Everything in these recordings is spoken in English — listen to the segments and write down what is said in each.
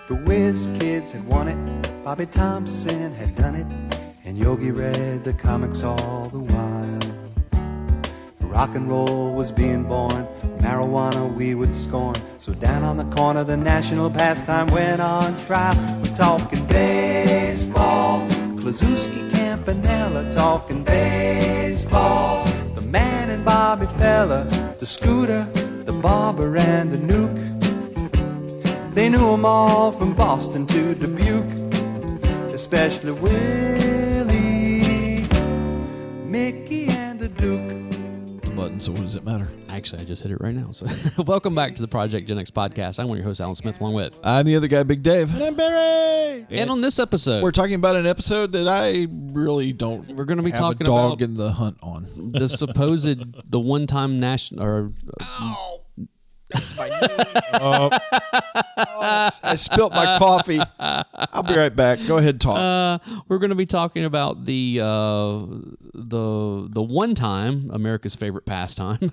The Whiz Kids had won it, Bobby Thompson had done it, and Yogi read the comics all the while. Rock and roll was being born, marijuana we would scorn. So down on the corner the national pastime went on trial. We're talking baseball, Klazuski, Campanella, talking baseball. The man and Bobby Fella, the Scooter, the Barber and the Nuke. They knew them all from Boston to Dubuque, especially Willie, Mickey and the Duke. Button, so what does it matter? Actually, I just hit it right now. So, welcome back to the Project Gen X podcast. I'm one of your hosts, Alan Smith, along with I'm the other guy, Big Dave. And I'm Barry. And on this episode, We're talking about an episode that I really don't. We're going to be have talking a dog about in the hunt on. the supposed the one-time national or That's my I spilt my coffee. I'll be right back. Go ahead, talk. we're going to be talking about the one-time America's favorite pastime.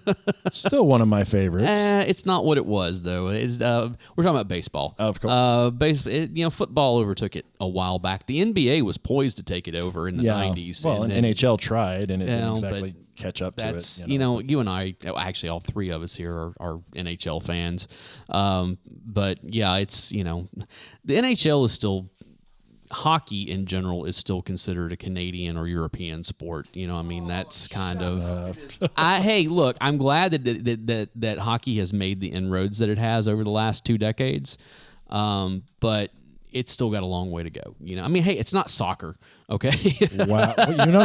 Still one of my favorites. It's not what it was though. We're talking about baseball. Of course. Football overtook it a while back. The NBA was poised to take it over in the 90s. Well, and NHL tried, and it didn't but exactly catch up to it. That's, you and I, actually all three of us here are NHL fans. But yeah, it's, the NHL is still, hockey in general is still considered a Canadian or European sport. That's kind of, hey, look, I'm glad that hockey has made the inroads that it has over the last 2 decades. But it's still got a long way to go. Hey, it's not soccer, okay? Wow.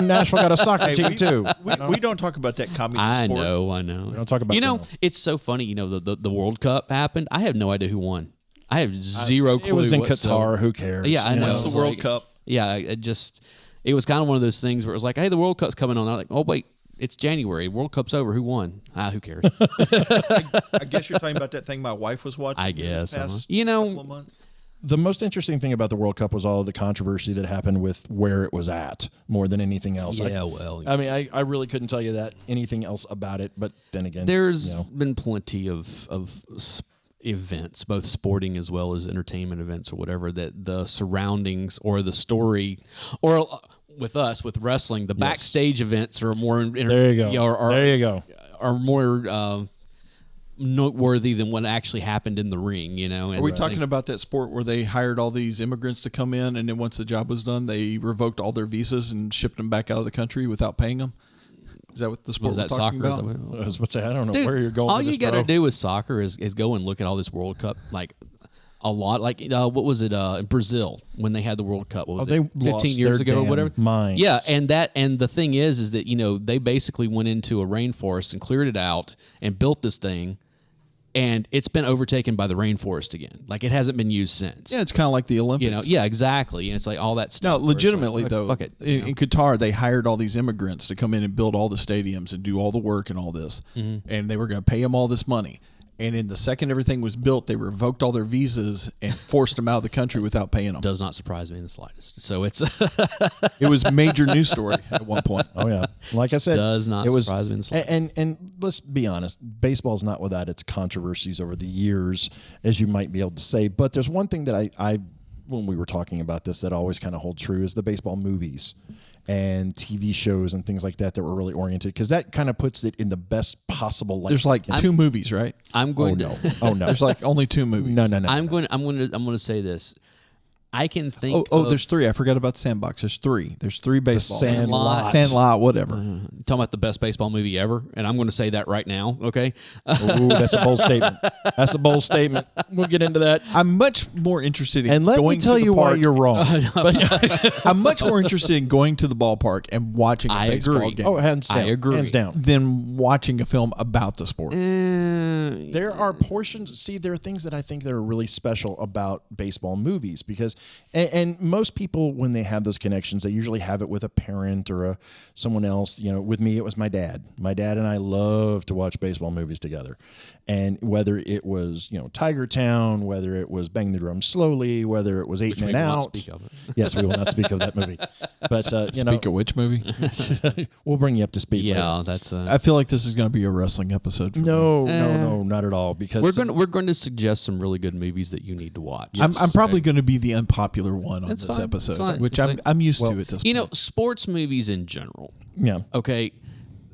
Nashville got a soccer team too. We don't talk about that communist I sport. know. We don't talk about It's so funny. The World Cup happened. I have no idea who won. I have zero clue. It was in whatsoever. Qatar. Who cares? Yeah, I know. It's the World Cup. Yeah, it was kind of one of those things where it was like, hey, the World Cup's coming on. I'm like, oh, wait, it's January. World Cup's over. Who won? Who cares? I guess you're talking about that thing my wife was watching. I guess. This past You know, couple of months. The most interesting thing about the World Cup was all of the controversy that happened with where it was at, more than anything else. Yeah, I really couldn't tell you that anything else about it, but then again, there's been plenty of events, both sporting as well as entertainment events or whatever, that the surroundings or the story, or with us, with wrestling, the backstage events are more. There you go. There you go. Are more noteworthy than what actually happened in the ring. Are we talking about that sport where they hired all these immigrants to come in, and then once the job was done, they revoked all their visas and shipped them back out of the country without paying them? Is that what the sport we're talking about? I was about to say, I don't know where you're going. All you got to do with soccer is go and look at all this World Cup, like a lot. Like what was it in Brazil when they had the World Cup? What was it, 15 years ago or whatever? Minds. Yeah, and the thing is that they basically went into a rainforest and cleared it out and built this thing. And it's been overtaken by the rainforest again. Like, it hasn't been used since. Yeah, it's kind of like the Olympics. Yeah, exactly. And it's like all that stuff. No, legitimately, like, though, fuck it, in Qatar, they hired all these immigrants to come in and build all the stadiums and do all the work and all this. Mm-hmm. And they were going to pay them all this money. And in the second everything was built, they revoked all their visas and forced them out of the country without paying them. Does not surprise me in the slightest. So it's it was a major news story at one point. Oh yeah, like I said, does not surprise me in the slightest. And let's be honest, baseball is not without its controversies over the years, as you might be able to say. But there's one thing that I when we were talking about this that always kind of hold true is the baseball movies and TV shows and things like that were really oriented, because that kind of puts it in the best possible light. There's like 2 movies, right? I'm going Oh no. There's like only 2 movies. No. I'm going to say this. I can think. There's 3. I forgot about the Sandbox. There's 3. There's 3 baseball. Sandlot, whatever. Talking about the best baseball movie ever, and I'm going to say that right now. Okay. Ooh, that's a bold statement. That's a bold statement. We'll get into that. I'm much more interested in and let going me tell to the you park. why you're wrong. But I'm much more interested in going to the ballpark and watching a baseball game. Oh, hands down. I agree. Hands down. Than watching a film about the sport. There are portions. See, there are things that I think that are really special about baseball movies, because, and most people, when they have those connections, they usually have it with a parent or someone else, with me, it was my dad. My dad and I love to watch baseball movies together. And whether it was, Tiger Town, whether it was Bang the Drum Slowly, whether it was Eight Men Out. Yes, we will not speak of that movie. But, Speak of which movie? we'll bring you up to speed Yeah, later. that's. I feel like this is going to be a wrestling episode. For me. No, not at all. Because We're going to suggest some really good movies that you need to watch. I'm probably going to be the unpopular one on That's this fine. episode, That's fine. which It's I'm used to at this point. Sports movies in general. Yeah. Okay,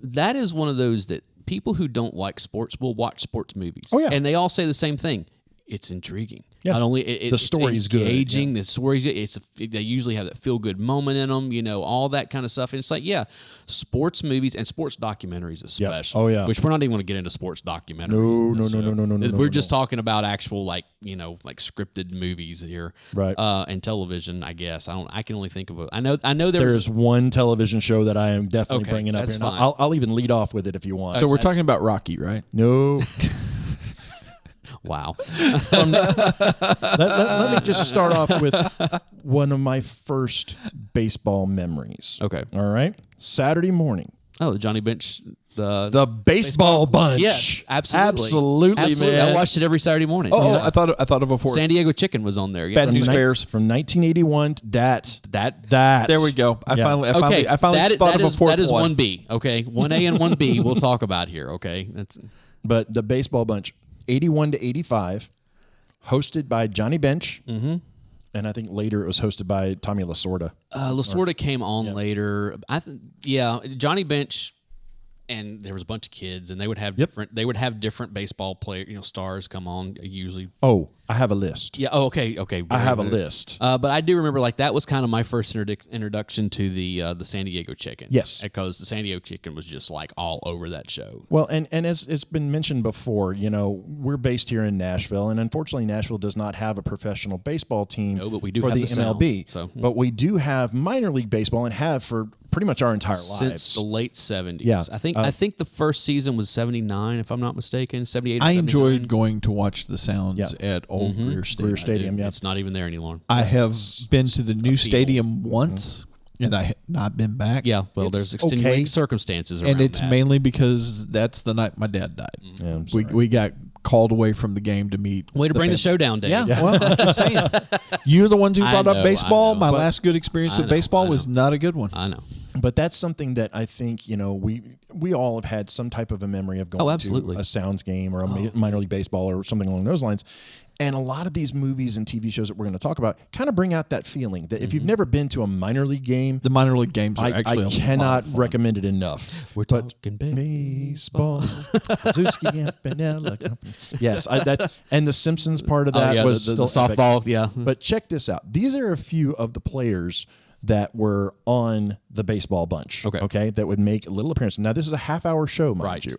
that is one of those that people who don't like sports will watch sports movies. Oh, yeah. And they all say the same thing. It's intriguing. Yeah. Not only The story's it's good, engaging, the story's they usually have that feel good moment in them, all that kind of stuff. And it's like, sports movies and sports documentaries especially. Oh, yeah. Which we're not even going to get into sports documentaries. No. We're just talking about actual like scripted movies here, Right. And television. I guess I can only think of I know There's one television show that I am definitely Okay, bringing up that's here. And fine. I'll even lead off with it if you want. So we're talking about Rocky, right? No. Wow. Let me just start off with one of my first baseball memories. Okay. All right. Saturday morning. Oh, the Johnny Bench. The baseball bunch. Yes, absolutely. Absolutely, man. I watched it every Saturday morning. Oh, Yeah. I thought of a fourth. San Diego Chicken was on there. Yeah. Bad News Bears. From 1981 to that. There we go. I Yeah. finally Okay, thought of a fourth that is one. 1B. Okay, 1A and 1B. We'll talk about here. Okay, that's But the baseball bunch, 81 to 85, hosted by Johnny Bench. Mm-hmm. And I think later it was hosted by Tommy Lasorda. Lasorda came on later. Johnny Bench, and there was a bunch of kids, and they would have different baseball player stars come on usually. Oh, I have a list. Yeah. Oh, okay. I have a list. But I do remember that was kind of my first introduction to the San Diego Chicken. Yes, because the San Diego Chicken was just like all over that show. Well, and as it's been mentioned before, we're based here in Nashville, and unfortunately, Nashville does not have a professional baseball team. No, but we do for have the the MLB. Sounds, so. But we do have minor league baseball, and have for pretty much our entire lives Since the late 70s. Yeah. I think the first season was 79, if I'm not mistaken, 78 or I 79. enjoyed going to watch the Sounds Yeah. at Old Greer Stadium. Greer Stadium, yeah. It's not even there anymore. I have been to the new stadium once, and I have not been back. Yeah, well, there's It's extenuating okay. circumstances around And it's that. mainly because that's the night my dad died. Yeah, I'm we sorry. we got called away from the game to meet. Way to bring the show down, Dave. Yeah, well, I'm just saying. You're the ones who I brought know, up baseball. I know. My But- last good experience I with know, baseball I was know. not a good one. I know. But that's something that I think we all have had some type of a memory of going absolutely. to a Sounds game or a minor league baseball or something along those lines. And a lot of these movies and TV shows that we're going to talk about kind of bring out that feeling that if you've never been to a minor league game, The minor league games are I actually a lot cannot of fun. recommend it enough. We're But talking baseball, Zuski and Pinella Company. Yes, and the Simpsons part of that was the still epic. softball. Yeah. But check this out. These are a few of the players that were on the baseball bunch. Okay. That would make a little appearance. Now, this is a half-hour show, mind Right. you.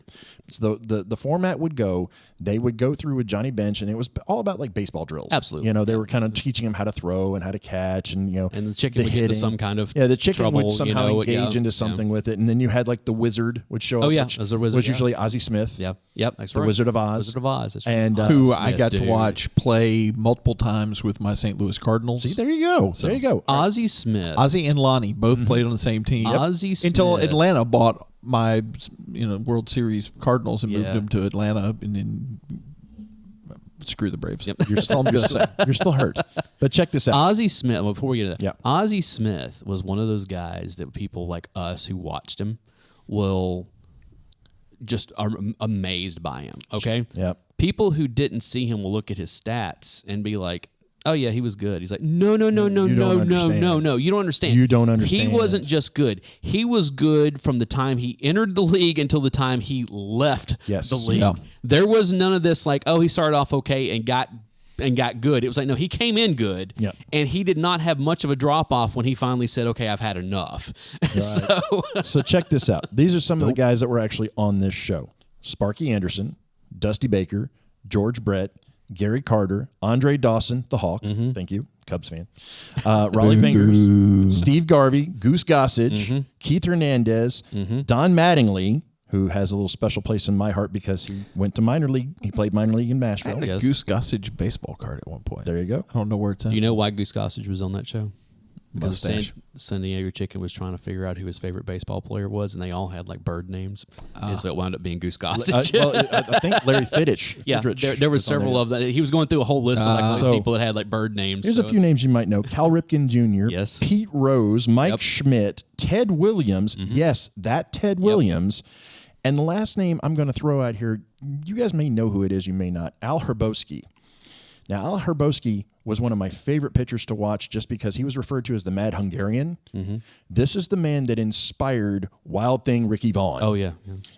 So the format would go, they would go through with Johnny Bench, and it was all about like baseball drills. Absolutely. They were kind of teaching him how to throw and how to catch, and And the chicken would get into some kind of the chicken trouble, would somehow engage into yeah. something with it, and then you had like the wizard would show up. Oh, yeah. which As a wizard, was yeah. usually Ozzie Smith. Yeah. Yep. That's The right. Wizard of Oz. Wizard of Oz. That's right. And Who Smith, I got dude. to watch play multiple times with my St. Louis Cardinals. See, there you go. There you go. Ozzie Smith. Ozzie and Lonnie both played on the same team. Ozzie Until Smith. Atlanta bought my World Series Cardinals and moved Yeah. them to Atlanta, and then screw the Braves. Yep. You're still you're still hurt. But check this out. Ozzie Smith. Well, before we get to that, Yeah. Ozzie Smith was one of those guys that people like us who watched him will just are amazed by him. Okay. Yep. People who didn't see him will look at his stats and be like, "Oh yeah, he was good." He's like, "No, no, no, no, You no, don't no, understand. no, no. You don't understand. You don't understand. He wasn't just good. He was good from the time he entered the league until the time he left Yes. the league. Yeah. There was none of this like, oh, he started off okay and got good. It was like, no, he came in good, Yeah. and he did not have much of a drop off when he finally said, "Okay, I've had enough." So check this out. These are some of the guys that were actually on this show: Sparky Anderson, Dusty Baker, George Brett, Gary Carter, Andre Dawson, the Hawk. Thank you, Cubs fan. Raleigh Fingers, Steve Garvey, Goose Gossage, Keith Hernandez, Don Mattingly, who has a little special place in my heart because he went to minor league. He played minor league in I Nashville. had a Yes. Goose Gossage baseball card at one point. There you go. I don't know where it's at. Do you know why Goose Gossage was on that show? because mustache. San Diego Chicken was trying to figure out who his favorite baseball player was, and they all had like bird names, and so it wound up being Goose Gossage. I think Larry Fittich. Yeah, there were several of them. He was going through a whole list of like all these So, people that had like bird names. Here's a few names you might know: Cal Ripken Jr., Yes. Pete Rose, Mike Yep. Schmidt, Ted Williams. Yes, that Ted Williams. And the last name I'm going to throw out here, you guys may know who it is, you may not. Al Hrabosky. Now, Al Hrabosky was one of my favorite pitchers to watch just because he was referred to as the Mad Hungarian. This is the man that inspired Wild Thing Ricky Vaughn. Oh yeah.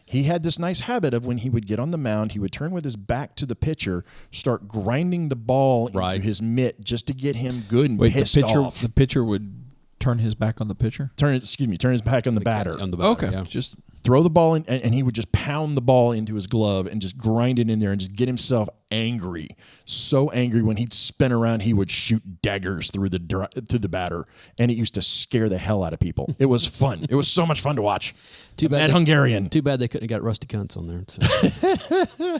He had this nice habit of when he would get on the mound, he would turn with his back to the pitcher, start grinding the ball Right. into his mitt just to get him good and Wait, pissed off. the pitcher would turn his back on the pitcher? Turn his back on the batter. On the batter, Okay, yeah. just Throw the ball in, and he would just pound the ball into his glove and just grind it in there and just get himself angry. So angry when he'd spin around, he would shoot daggers through the batter, and it used to scare the hell out of people. It was fun. It was so much fun to watch. Mad Hungarian. Too bad they couldn't have got Rusty Kuntz on there. So.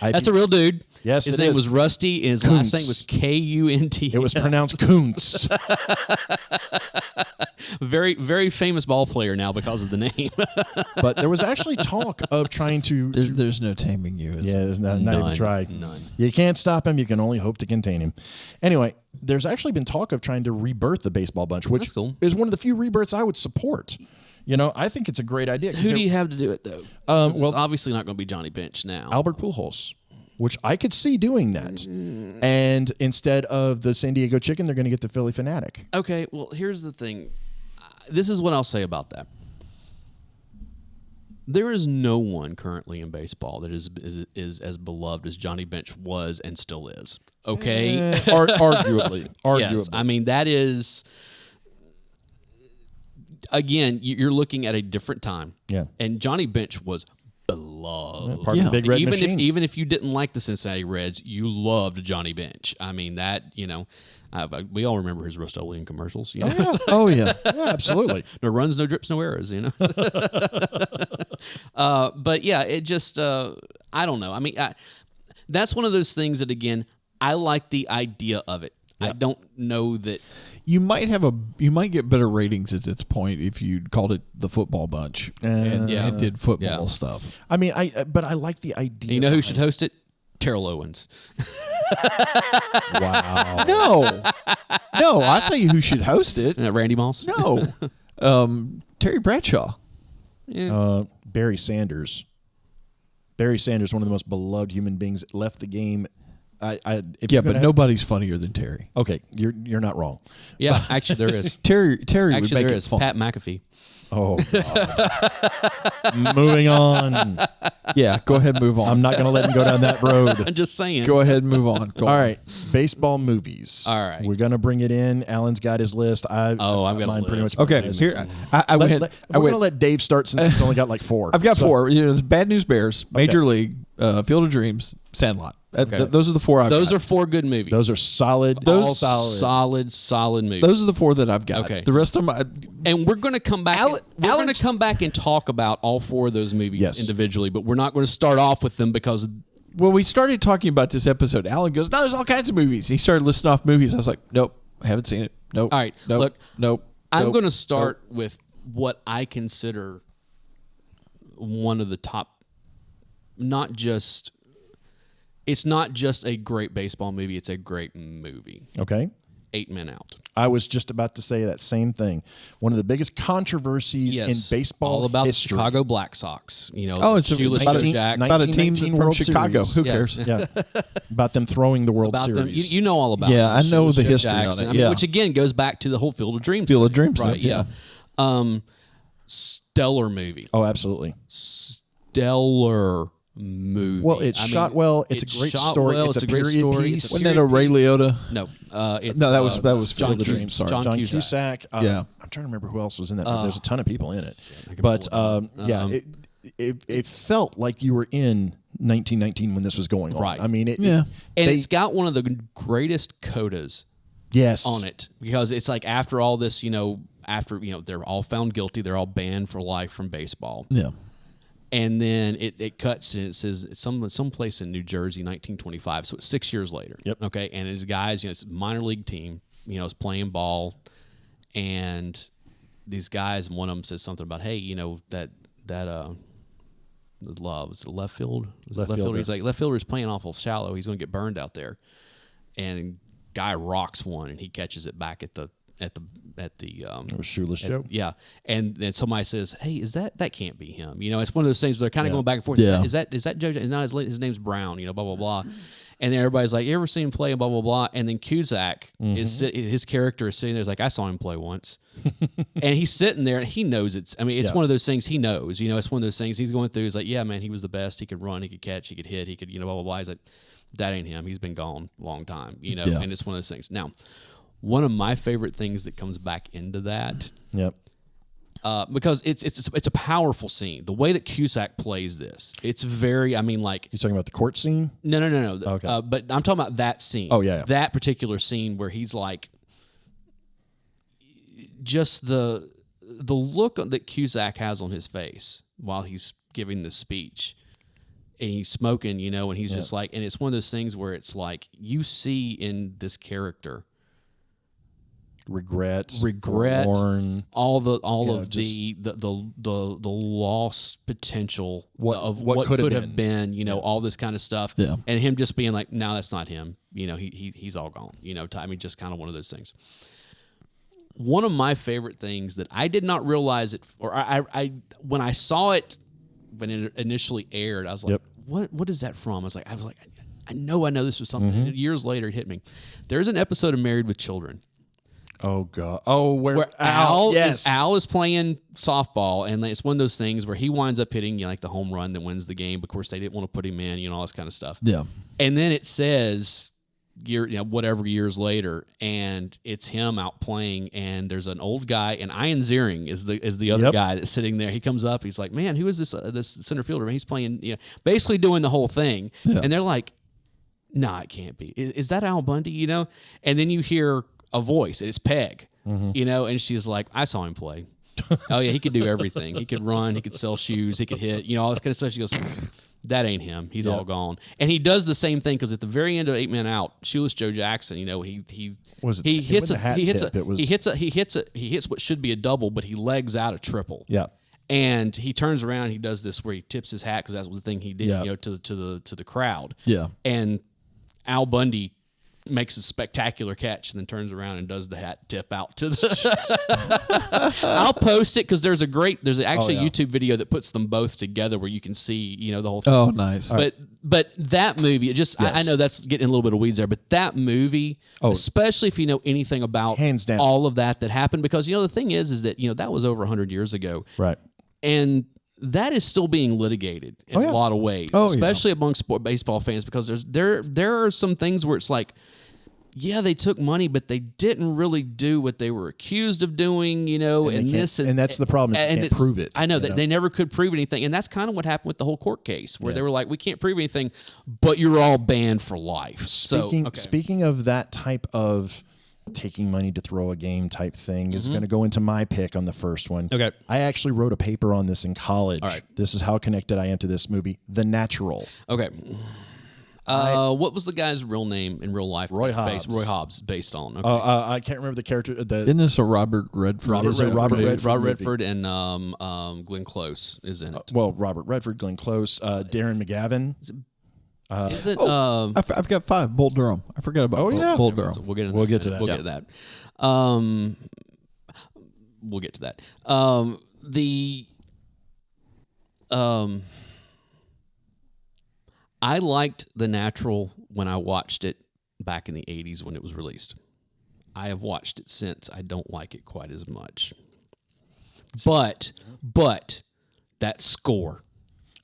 I That's a real dude. Yes, his it name is. was Rusty, and his Kuntz. last name was Kuntz. It was pronounced Kuntz. Very, very famous ball player now because of the name. But there was actually talk of trying to there's no taming you. is yeah, there? there's not even None. try. None. You can't stop him. You can only hope to contain him. Anyway, there's actually been talk of trying to rebirth the baseball bunch, which That's cool. is one of the few rebirths I would support. You know, I think it's a great idea. 'cause Who do you have to do it though? Well- It's obviously not going to be Johnny Bench now. Albert Pujols, which I could see doing that. And instead of the San Diego Chicken, they're going to get the Philly Fanatic. Okay, well, here's the thing. This is what I'll say about that. There is no one currently in baseball that is as beloved as Johnny Bench was and still is. Okay? Arguably. Yes, I mean, that is... Again, you're looking at a different time. Yeah. And Johnny Bench was beloved. Part of the Big Red Machine. Even if you didn't like the Cincinnati Reds, you loved Johnny Bench. I mean, that, we all remember his Rust-Oleum commercials. You know? Oh yeah. Yeah, absolutely. No runs, no drips, no errors, but yeah, it just, I don't know. I mean, that's one of those things that, again, I like the idea of it. I don't know that. You might get better ratings at this point if you called it the Football Bunch and did football stuff. I mean, but I like the idea. You know who should host it? Terrell Owens. Wow. No, I'll tell you who should host it. Randy Moss. No, Terry Bradshaw. Barry Sanders. Barry Sanders, one of the most beloved human beings, left the game. But nobody's funnier than Terry. Okay, you're not wrong. Yeah, actually there is. Terry would Actually make there it is. fun. Pat McAfee. Oh, God. Moving on. Yeah, go ahead and move on. I'm not going to let him go down that road. I'm just saying. Go ahead and move on. Go All on. right, baseball movies. All right. We're going to bring it in. Alan's got his list. I've got a mine pretty list. much. Okay, organized. here I We're went. going to let Dave start since he's only got like 4. I've got So- 4. The Bad News Bears, Major League, Field of Dreams, Sandlot. Those are the 4 I've got. Those are 4 good movies. Those are solid. Those all solid. solid movies. Those are the 4 that I've got. Okay. The rest of them, And we're going to come back. We're going to come back and talk about all 4 of those movies Yes. individually, but we're not going to start off with them because when we started talking about this episode, Alan goes, "No, there's all kinds of movies." He started listing off movies. I was like, "Nope, I haven't seen it. Nope." All right, nope, look, nope. I'm nope, going to start with what I consider one of the top. It's not just a great baseball movie; it's a great movie. Okay. 8 Men Out. I was just about to say that same thing. One of the biggest controversies in baseball all about history. the Chicago Black Sox. It's shoeless about, Joe Jacks. about a team 1919 from World Chicago. Series. Who Yeah. cares? Yeah, about them throwing the World About them, Series. you know all about. Yeah, them. I know Shoeless the Joe history on Jackson. it, I mean, yeah. which again goes back to the whole Field of Dreams. Field of thing, Dreams right? thing, yeah. Stellar movie. Oh, absolutely. Stellar movie. Well, it's shot well. It's a great shot story. well, It's a great period story. piece. It's a Wasn't that a period Ray piece. Liotta? No, it's, No, that was John Field of Cusack. Dreams. Sorry. John Cusack. Yeah. I'm trying to remember who else was in that. But there's a ton of people in it. But it felt like you were in 1919 when this was going on. Right. I mean, And it's got one of the greatest codas yes on it because it's like after all this, they're all found guilty, they're all banned for life from baseball. Yeah. And then it cuts and it says it's some place in New Jersey, 1925. So it's 6 years later. Yep. Okay. And his guys, it's a minor league team, is playing ball, and these guys, and one of them says something about, hey, that was the left field. Left fielder. He's like, left fielder is playing awful shallow. He's going to get burned out there. And guy rocks one, and he catches it back at the It was Shoeless Joe. Yeah. And then somebody says, hey, that can't be him. It's one of those things where they're kind of going back and forth. Yeah. Is that Joe? No, his name's Brown, blah, blah, blah. And then everybody's like, you ever seen him play, blah, blah, blah. And then Cusack, his character is sitting there. He's like, I saw him play once. And he's sitting there, and he knows it's one of those things he knows. It's one of those things he's going through. He's like, yeah, man, he was the best. He could run, he could catch, he could hit, he could, blah, blah, blah. He's like, that ain't him. He's been gone a long time, and it's one of those things. Now, one of my favorite things that comes back into that, because it's a powerful scene. The way that Cusack plays this, it's very. I mean, like You're talking about the court scene? no. Okay. But I'm talking about that scene. Oh, yeah. That particular scene where he's like, just the look that Cusack has on his face while he's giving the speech. And he's smoking, and he's just like, and it's one of those things where it's like you see in this character regret, forlorn, all of just the lost potential of what could have been, all this kind of stuff, and him just being like, no, that's not him, he's all gone, I mean, just kind of one of those things. One of my favorite things that I did not realize it, or I when I saw it when it initially aired, I was like, what is that from? I was like, I know this was something. And years later, it hit me. There's an episode of Married with Children. Oh God! Oh, where Al yes. is playing softball, and it's one of those things where he winds up hitting like the home run that wins the game. Of course, they didn't want to put him in, all this kind of stuff. Yeah. And then it says, whatever years later, and it's him out playing, and there's an old guy, and Ian Ziering is the other guy that's sitting there. He comes up, he's like, man, who is this center fielder? And he's playing, basically doing the whole thing. Yeah. And they're like, nah, it can't be. Is that Al Bundy? And then you hear a voice, and it's Peg, and she's like, I saw him play. Oh yeah, he could do everything. He could run, he could sell shoes, he could hit, all this kind of stuff. She goes, that ain't him. He's all gone. And he does the same thing because at the very end of 8 Men Out, Shoeless Joe Jackson, he hits what should be a double, but he legs out a triple. Yeah. And he turns around, he does this where he tips his hat because that was the thing he did, to the crowd. Yeah. And Al Bundy makes a spectacular catch and then turns around and does the hat tip out to the I'll post it because there's actually a YouTube video that puts them both together where you can see the whole thing. Oh, nice. But that movie, I know that's getting a little bit of weeds there, but that movie, especially if you know anything about hands down all of that happened, because the thing is that that was over 100 years ago, right? And that is still being litigated in a lot of ways, especially among baseball fans, because there are some things where it's like, yeah, they took money, but they didn't really do what they were accused of doing, and that's the problem. You can't prove it. I know that they never could prove anything, and that's kind of what happened with the whole court case, where they were like, we can't prove anything, but you're all banned for life. Speaking of that type of taking money to throw a game type thing is going to go into my pick on the first one. Okay. I actually wrote a paper on this in college. All right. This is how connected I am to this movie, The Natural. Okay. What was the guy's real name in real life? Roy Hobbs. Roy Hobbs, based on. Okay. I can't remember the character. Isn't this a Robert Redford? Robert Redford and Glenn Close is in it. Well, Robert Redford, Glenn Close, Darren McGavin. Is it? I've got 5. Bull Durham. I forgot about Bull Durham. So we'll get to that. We'll get to that. We'll get to that. I liked The Natural when I watched it back in the 80s when it was released. I have watched it since. I don't like it quite as much. But that score.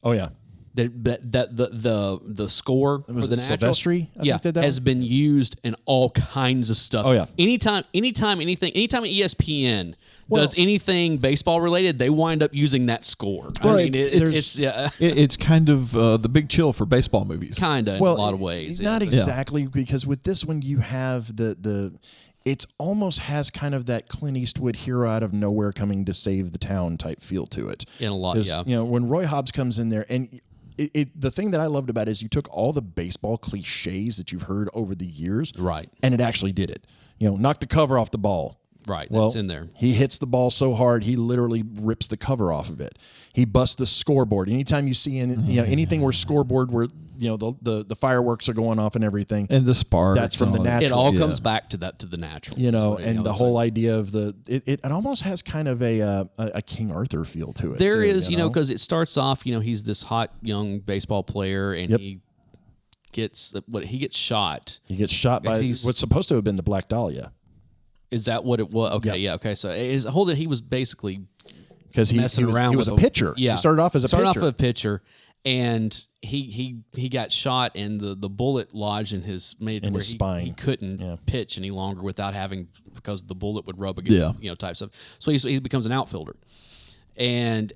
Oh yeah. The score for The Natural, Silvestri, has been used in all kinds of stuff. Oh yeah. Anytime ESPN does anything baseball related, they wind up using that score. Right. I mean, it's kind of the Big Chill for baseball movies. Kind of in a lot of ways. Not exactly, because with this one you have it almost has kind of that Clint Eastwood hero out of nowhere coming to save the town type feel to it. In a lot, yeah. When Roy Hobbs comes in there, and the thing that I loved about it is you took all the baseball cliches that you've heard over the years, right, and it actually did it. Knock the cover off the ball. Right, Well, that's in there. He hits the ball so hard, he literally rips the cover off of it. He busts the scoreboard. Anytime you see anything where scoreboard where the fireworks are going off and everything, And the sparks. that's from the and all that. natural. It all Yeah. comes back to the natural. And the whole idea of it almost has kind of a King Arthur feel to it. There too, is, because it starts off, he's this hot young baseball player, and Yep. he gets shot. He gets shot by what's supposed to have been the Black Dahlia. Is that what it was? Okay, yeah, okay. So he was basically Because he messing was, around he was with a pitcher. Yeah, He started off as a pitcher. Started off a pitcher, and he got shot, and the bullet lodged in his spine. He couldn't pitch any longer without having, because the bullet would rub against type stuff. So he becomes an outfielder, and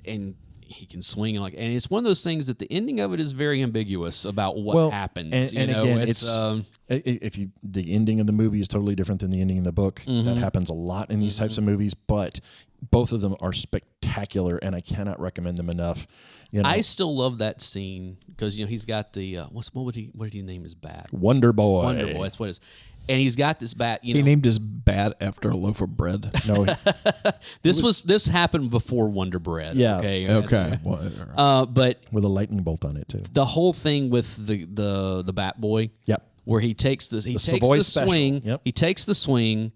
he can swing and it's one of those things that the ending of it is very ambiguous about what happens. And again, the ending of the movie is totally different than the ending in the book. That happens a lot in these types of movies, but both of them are spectacular, and I cannot recommend them enough. I still love that scene because he's got the what did he name his bat? Wonder Boy. Wonder Boy. That's what it is. And he's got this bat. He named his bat after a loaf of bread. No, this happened before Wonder Bread. Yeah. Okay. Whatever. But with a lightning bolt on it too. the whole thing with the Bat Boy. Yep. Where he takes the Savoy special. swing. Yep. He takes the swing,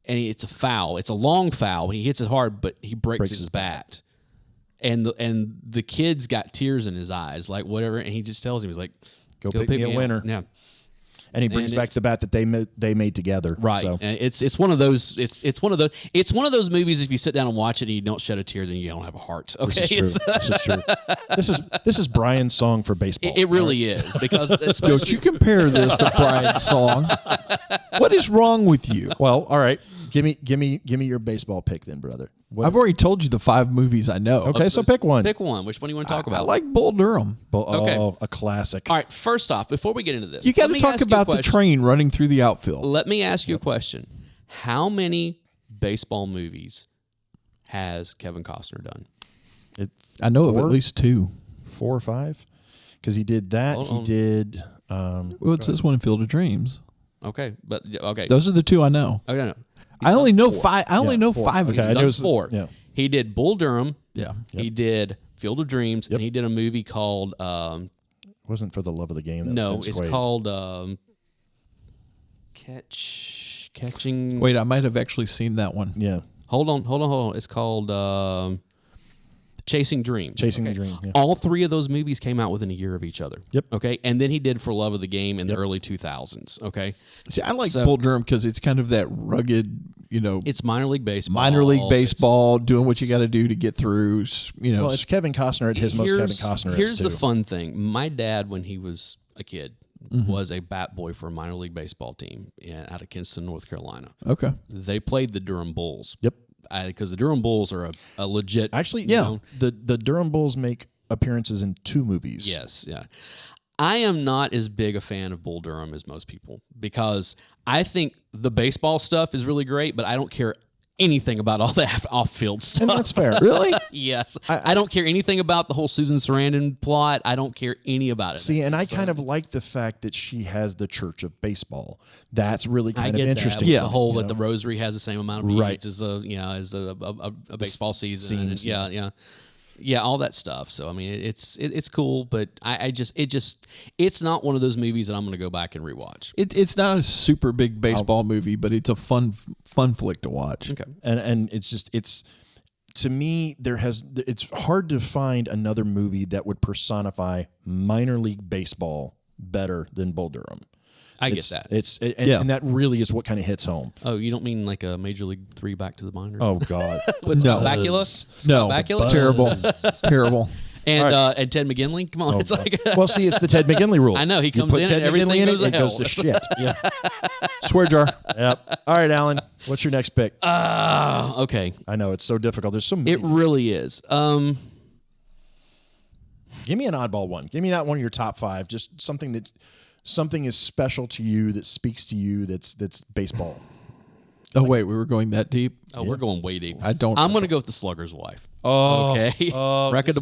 and it's a foul. It's a long foul. He hits it hard, but he breaks his bat. And the kid's got tears in his eyes, like whatever, and he just tells him, he's like, Go pick me a winner. Yeah. And he brings back the bat that they made together. Right. So. And it's one of those it's one of those movies, if you sit down and watch it and you don't shed a tear, then you don't have a heart. Okay. This is true. This is Brian's song for baseball. It really is, because Don't you compare this to Brian's song? What is wrong with you? Well, all right. Give me your baseball pick then, brother. I've already told you the 5 movies I know. Okay, so pick one. Pick one. Which one do you want to talk I about? like Bull Durham. Okay. A classic. All right, first off, before we get into this, You got let to me talk ask you a about the question. train running through the outfield. Let me ask you a question. How many baseball movies has Kevin Costner done? I know of at least 2. 4 or 5? Because he did that. Hold he on. did. Well, it's this one in Field of Dreams. Okay, but okay. Those are the 2 I know. Okay, no. I only know 5. I only know 4. 5 of Okay, these. I knew it was 4. Yeah. He did Bull Durham. Yeah. He did Field of Dreams, and he did a movie called. Wasn't For the Love of the Game. That No, was it's Quaid. called Catching. Wait, I might have actually seen that one. Yeah. Hold on. It's called Chasing Dreams. Chasing the Dream. Yeah. All 3 of those movies came out within a year of each other. Yep. Okay, and then he did For Love of the Game in the early 2000s. Okay, See, I like So- Bull Durham because it's kind of that rugged, it's minor league baseball. minor league baseball, doing what you got to do to get through. Well, it's Kevin Costner at his most Kevin Costner. Here's the too. fun thing. My dad, when he was a kid, Mm-hmm. was a bat boy for a minor league baseball team out of Kinston, North Carolina. Okay. They played the Durham Bulls. Yep. Because the Durham Bulls are a legit. Actually, Yeah. The Durham Bulls make appearances in 2 movies. Yes, yeah. I am not as big a fan of Bull Durham as most people, because I think the baseball stuff is really great, but I don't care anything about all the off-field stuff. And that's fair. Really? Yes. I don't care anything about the whole Susan Sarandon plot. I don't care any about it. See, and I kind of like the fact that she has the Church of Baseball. That's really I kind get of interesting. that. Yeah. The whole You that the know? Rosary has the same amount of beads Right. as a baseball season. And scenes. yeah, all that stuff. So I mean, it's cool, but it's not one of those movies that I'm going to go back and rewatch. It's not a super big baseball movie, but it's a fun flick to watch. Okay. And it's to me it's hard to find another movie that would personify minor league baseball better than Bull Durham. I get that. And that really is what kind of hits home. Oh, you don't mean like a Major League 3 Back to the Minors? Oh God. With No. Scott Bakula? No, Bakula? terrible. And Ted McGinley? Come on, it's like Well, see, it's the Ted McGinley rule. I know, he You comes put in Ted and everything McGinley in goes to it goes hell. to shit. Yeah. Swear jar. Yep. All right, Alan. What's your next pick? okay. I know it's so difficult. There's so many. It really is. Give me an oddball one. Give me that one of your top 5. Just something is special to you, that speaks to you. That's baseball. Oh wait, we were going that deep. Oh, we're going way deep. I don't. I'm going to go with the Slugger's Wife. Oh, Okay. Rebecca De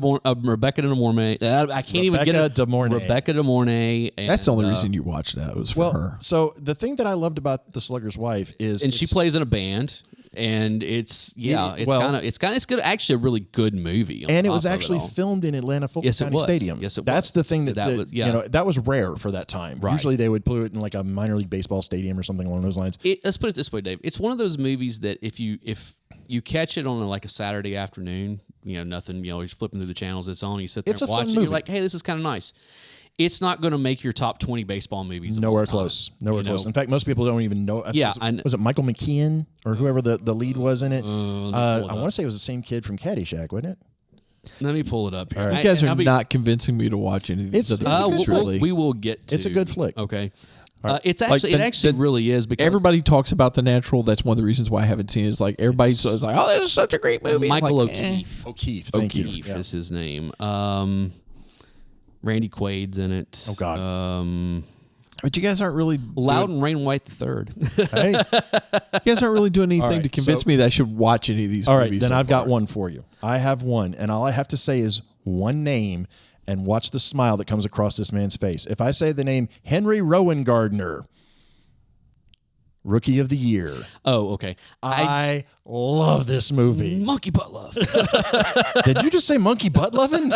Mornay. I can't even get it. Rebecca De Mornay. And, That's the only reason you watched that was for her. So the thing that I loved about the Slugger's Wife is, and she plays in a band. And it's good. Actually, a really good movie. And it was actually filmed in Atlanta Fulton County Stadium. Yes, it was. That's the thing that was rare for that time. Right. Usually they would put it in like a minor league baseball stadium or something along those lines. Let's put it this way, Dave. It's one of those movies that if you catch it on like a Saturday afternoon, nothing, you're flipping through the channels, it's on, you sit there and watch it, you're like, hey, this is kind of nice. It's not going to make your top 20 baseball movies. Nowhere close. Nowhere close. In fact, most people don't even know. Yeah, was it Michael McKean or whoever the lead was in it? I want to say it was the same kid from Caddyshack, wasn't it? Let me pull it up here. You guys are not convincing me to watch any of these. We will get to. It's a good flick. Okay. It actually really is, because everybody talks about The Natural. That's one of the reasons why I haven't seen it. Is like everybody's like, "Oh, this is such a great movie." Michael like, O'Keefe. Thank you. Is his name. Randy Quaid's in it. Oh God. But you guys aren't really Loudon Wainwright III. Hey, you guys aren't really doing anything right, to convince me that I should watch any of these all right, movies. then I've got one for you. I have one, and all I have to say is one name, and watch the smile that comes across this man's face. If I say the name Henry Rowan Gardner, Rookie of the Year. Oh, okay. I love this movie. Monkey Butt Love. Did you just say monkey butt loving?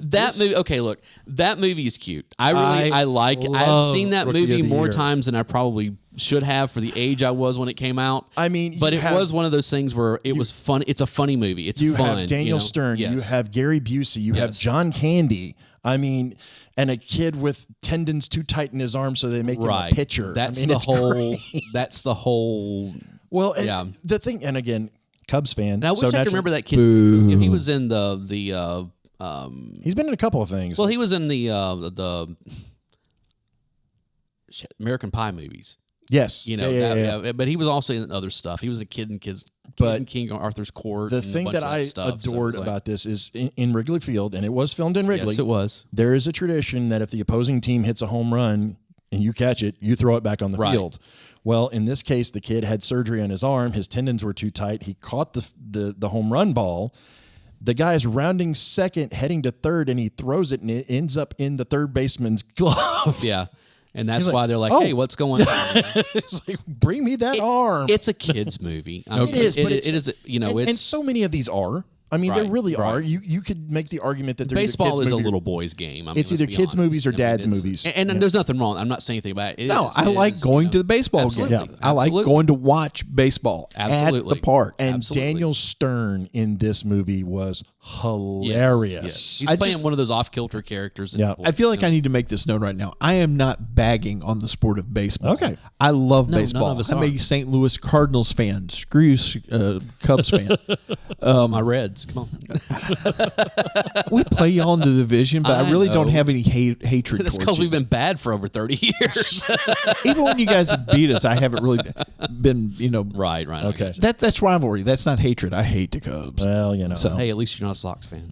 That movie. Okay, look, that movie is cute. I've seen that Rookie of movie the more Year. times than I probably should have for the age I was when it came out. I mean, but it was one of those things where it was fun. It's a funny movie. It's you fun. have Daniel Stern. Yes. You have Gary Busey. You have John Candy. I mean, and a kid with tendons too tight in his arm, so they make him a pitcher. That's the whole. great. That's the whole. Well, the thing, and again, Cubs fan. And I wish I could remember that kid. He was in the. He's been in a couple of things. Well, he was in the American Pie movies. Yes, but he was also in other stuff. He was a kid in King Arthur's Court. The thing that I adored about this is in Wrigley Field, and it was filmed in Wrigley. Yes, it was. There is a tradition that if the opposing team hits a home run and you catch it, you throw it back on the field. Well, in this case, the kid had surgery on his arm. His tendons were too tight. He caught the home run ball. The guy is rounding second, heading to third, and he throws it, and it ends up in the third baseman's glove. Yeah. And that's why they're like, hey, what's going on? It's like, bring me that arm. It's a kid's movie. It is, but it is. And so many of these are. I mean, they really are. You could make the argument that baseball is a little boy's game. I mean, it's either kids' movies or dad's movies. And there's nothing wrong. I'm not saying anything about it. I like going to the baseball game. Yeah. I like going to watch baseball at the park. And Daniel Stern in this movie was hilarious. Yes. He's playing one of those off-kilter characters. I feel like I need to make this known right now. I am not bagging on the sport of baseball. Okay. I love baseball. None of us I'm a St. Louis Cardinals fan. Screw you, Cubs fan. My Reds. Come on. We play y'all in the division, but I really don't have any hatred. That's because we've been bad for over 30 years. Even when you guys have beat us, I haven't really been, Right. Okay. That's rivalry. That's not hatred. I hate the Cubs. Well, So, hey, at least you're not a Sox fan.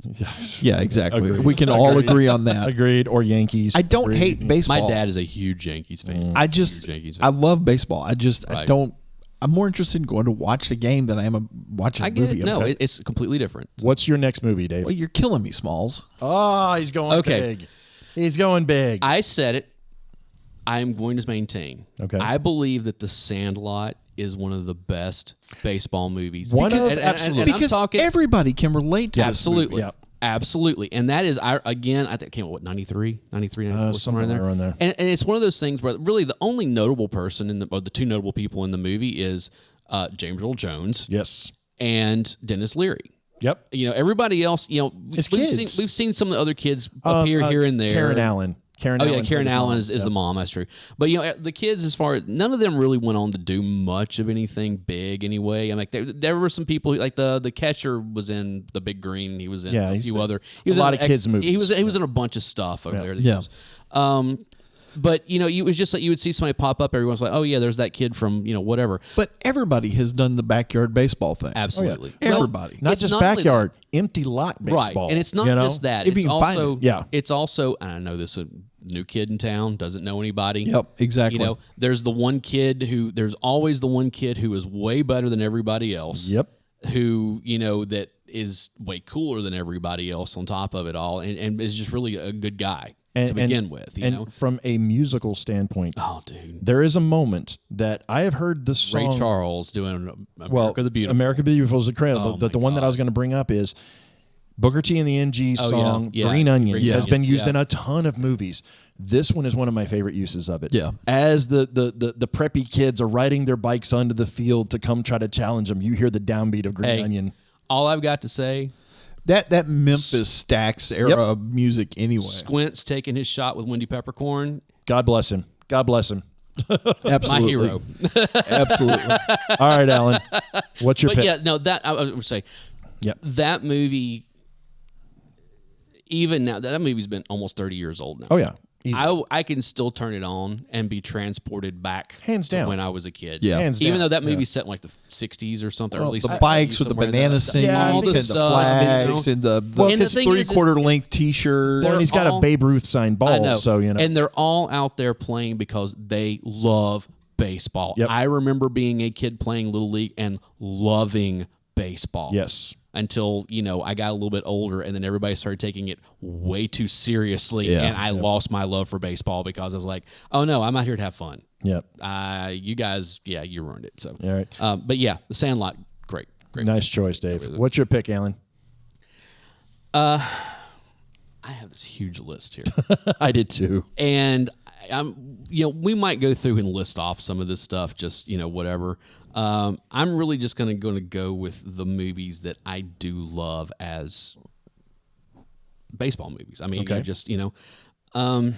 Yeah, exactly. Agreed. We can all agree on that. Agreed. Or Yankees. I don't hate baseball. My dad is a huge Yankees fan. I love baseball. I don't. I'm more interested in going to watch the game than I am watching a movie. No, it's completely different. What's your next movie, Dave? Well, you're killing me, Smalls. Oh, he's going big. He's going big. I said it. I am going to maintain. Okay. I believe that The Sandlot is one of the best baseball movies. Absolutely. Because everybody can relate to absolutely. this movie. Absolutely. And that is, I think it came out, 93, 94, somewhere around there. And it's one of those things where really the only notable person or the two notable people in the movie is James Earl Jones. Yes. And Dennis Leary. Yep. Everybody else, it's we've seen some of the other kids appear here and there. Karen Allen. Karen Allen is the mom. That's true. But the kids, as far as none of them really went on to do much of anything big anyway. I mean, there were some people like the catcher was in The Big Green. He was in a few other. He was a lot of kids movies. He was in a bunch of stuff over there. Yeah. But it was just like you would see somebody pop up every once in a while. Oh yeah, there's that kid from whatever. But everybody has done the backyard baseball thing. Absolutely, everybody. Not just backyard, empty lot baseball. Right, and it's not just that. If It's you can find also it. It's also, and I know this new kid in town, doesn't know anybody. Yep, exactly. You know, there's always the one kid who is way better than everybody else. Yep. Who, you know, that is way cooler than everybody else on top of it all, and is just really a good guy to begin with. You know, from a musical standpoint, oh, dude, there is a moment that I have heard this song. Ray Charles doing America the Beautiful. America the Beautiful is incredible. Oh, the one that I was going to bring up is Booker T and the NG song yeah. Green Onions has been used yeah. in a ton of movies. This one is one of my favorite uses of it. Yeah. As the preppy kids are riding their bikes onto the field to come try to challenge them, you hear the downbeat of Green Onion. All I've got to say, That Memphis Stax era of music anyway. Squint's taking his shot with Wendy Peppercorn. God bless him. God bless him. Absolutely. My hero. Absolutely. All right, Alan. What's your But pick? yeah, no, that I would say, Yep. that movie, even now, that movie's been almost 30 years old now. Oh, yeah. Easy. I can still turn it on and be transported back Hands to down. when I was a kid. Yeah. Hands Even down. though that movie's set in like the 60s or something, or at least The bikes with the somewhere in banana that- singing, Yeah, I all think the so. flags, and the And the thing is, three-quarter length T-shirt. Well, and he's got a all- Babe Ruth signed ball, I know. so you know. And they're all out there playing because they love baseball. Yep. I remember being a kid playing Little League and loving baseball. Yes. Until, you know, I got a little bit older and then everybody started taking it way too seriously. Yeah. And I lost my love for baseball because I was like, oh no, I'm out here to have fun. Yep. You guys, yeah, you ruined it. So, All right. but yeah, The Sandlot, great. Nice choice, Dave. What's your pick, Alan? I have this huge list here. I did too. And we might go through and list off some of this stuff, just, you know, whatever. I'm really just going to go with the movies that I do love as baseball movies. I mean, Okay. just, you know, have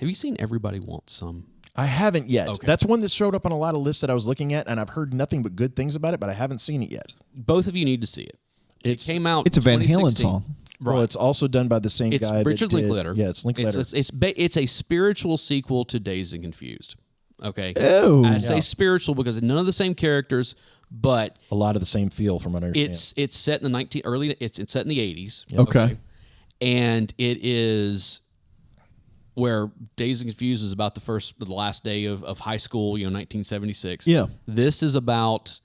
you seen Everybody Wants Some? I haven't yet. Okay. That's one that showed up on a lot of lists that I was looking at, and I've heard nothing but good things about it, but I haven't seen it yet. Both of you need to see it. It came out. It's a Van Halen 2016. song. Right. Well, it's also done by the same It's guy Richard that did, Linklater. Yeah, it's Linklater. It's a spiritual sequel to Dazed and Confused. Okay. Oh. I say spiritual because none of the same characters, but a lot of the same feel from what I understand. it's set in the it's set in the 80s. Okay. And it is where Dazed and Confused is about the last day of high school, 1976. Yeah. This is about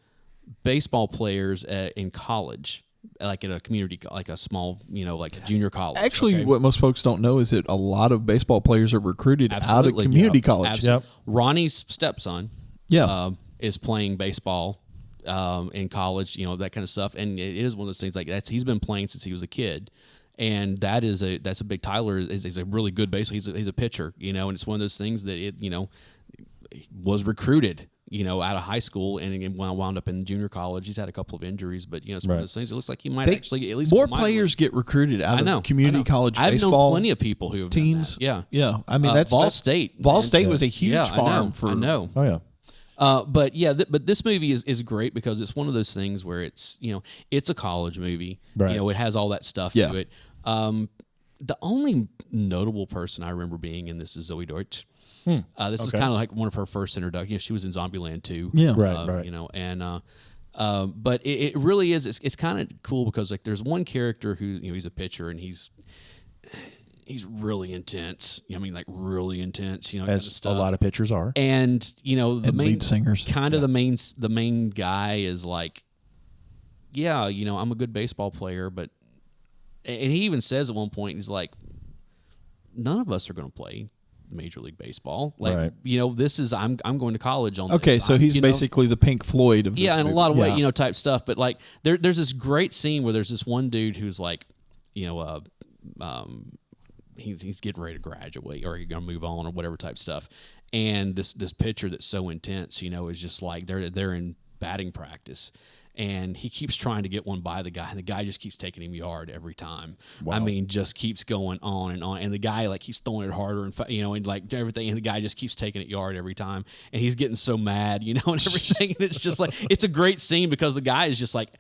baseball players in college, like at a community, like a small, like a junior college. Actually, okay? what most folks don't know is that a lot of baseball players are recruited out of Absolutely. community Yep. college. Absolutely. Ronnie's stepson Yeah. is playing baseball in college, that kind of stuff. And it is one of those things like he's been playing since he was a kid. And that's a big Tyler is a really good baseball. He's a pitcher, and it's one of those things that it, was recruited, out of high school and wound up in junior college. He's had a couple of injuries, but it's one of those things. It looks like he might actually at least more go players get recruited out I know, of community I know. college I've baseball. known plenty of people who have done teams. that. Yeah, yeah. I mean, that's Vol State. Vol man. State was a huge Yeah, farm I know. Oh, yeah. But yeah, but this movie is great because it's one of those things where it's it's a college movie. Right. It has all that stuff Yeah. to it. The only notable person I remember being in this is Zoe Deutsch. This was kind of like one of her first introductions. She was in Zombieland 2. Yeah. Right. But it really is. It's kind of cool because like there's one character who he's a pitcher and he's really intense. I mean, like really intense. Kind of As a stuff. lot of pitchers are. And the And main lead singers. kind of the main guy is like, yeah, I'm a good baseball player, but and he even says at one point he's like, none of us are going to play Major League Baseball. Like, Right. this is I'm going to college on Okay, this. so he's you know, basically the Pink Floyd of this in a movie. lot of Yeah. ways, type stuff. But like there's this great scene where there's this one dude who's like, he's getting ready to graduate or he's gonna move on or whatever type stuff. And this pitcher that's so intense, is just like they're in batting practice. And he keeps trying to get one by the guy, and the guy just keeps taking him yard every time. Wow. I mean, just keeps going on, and the guy like keeps throwing it harder, and and like everything, and the guy just keeps taking it yard every time, and he's getting so mad, and everything. And it's just like it's a great scene because the guy is just like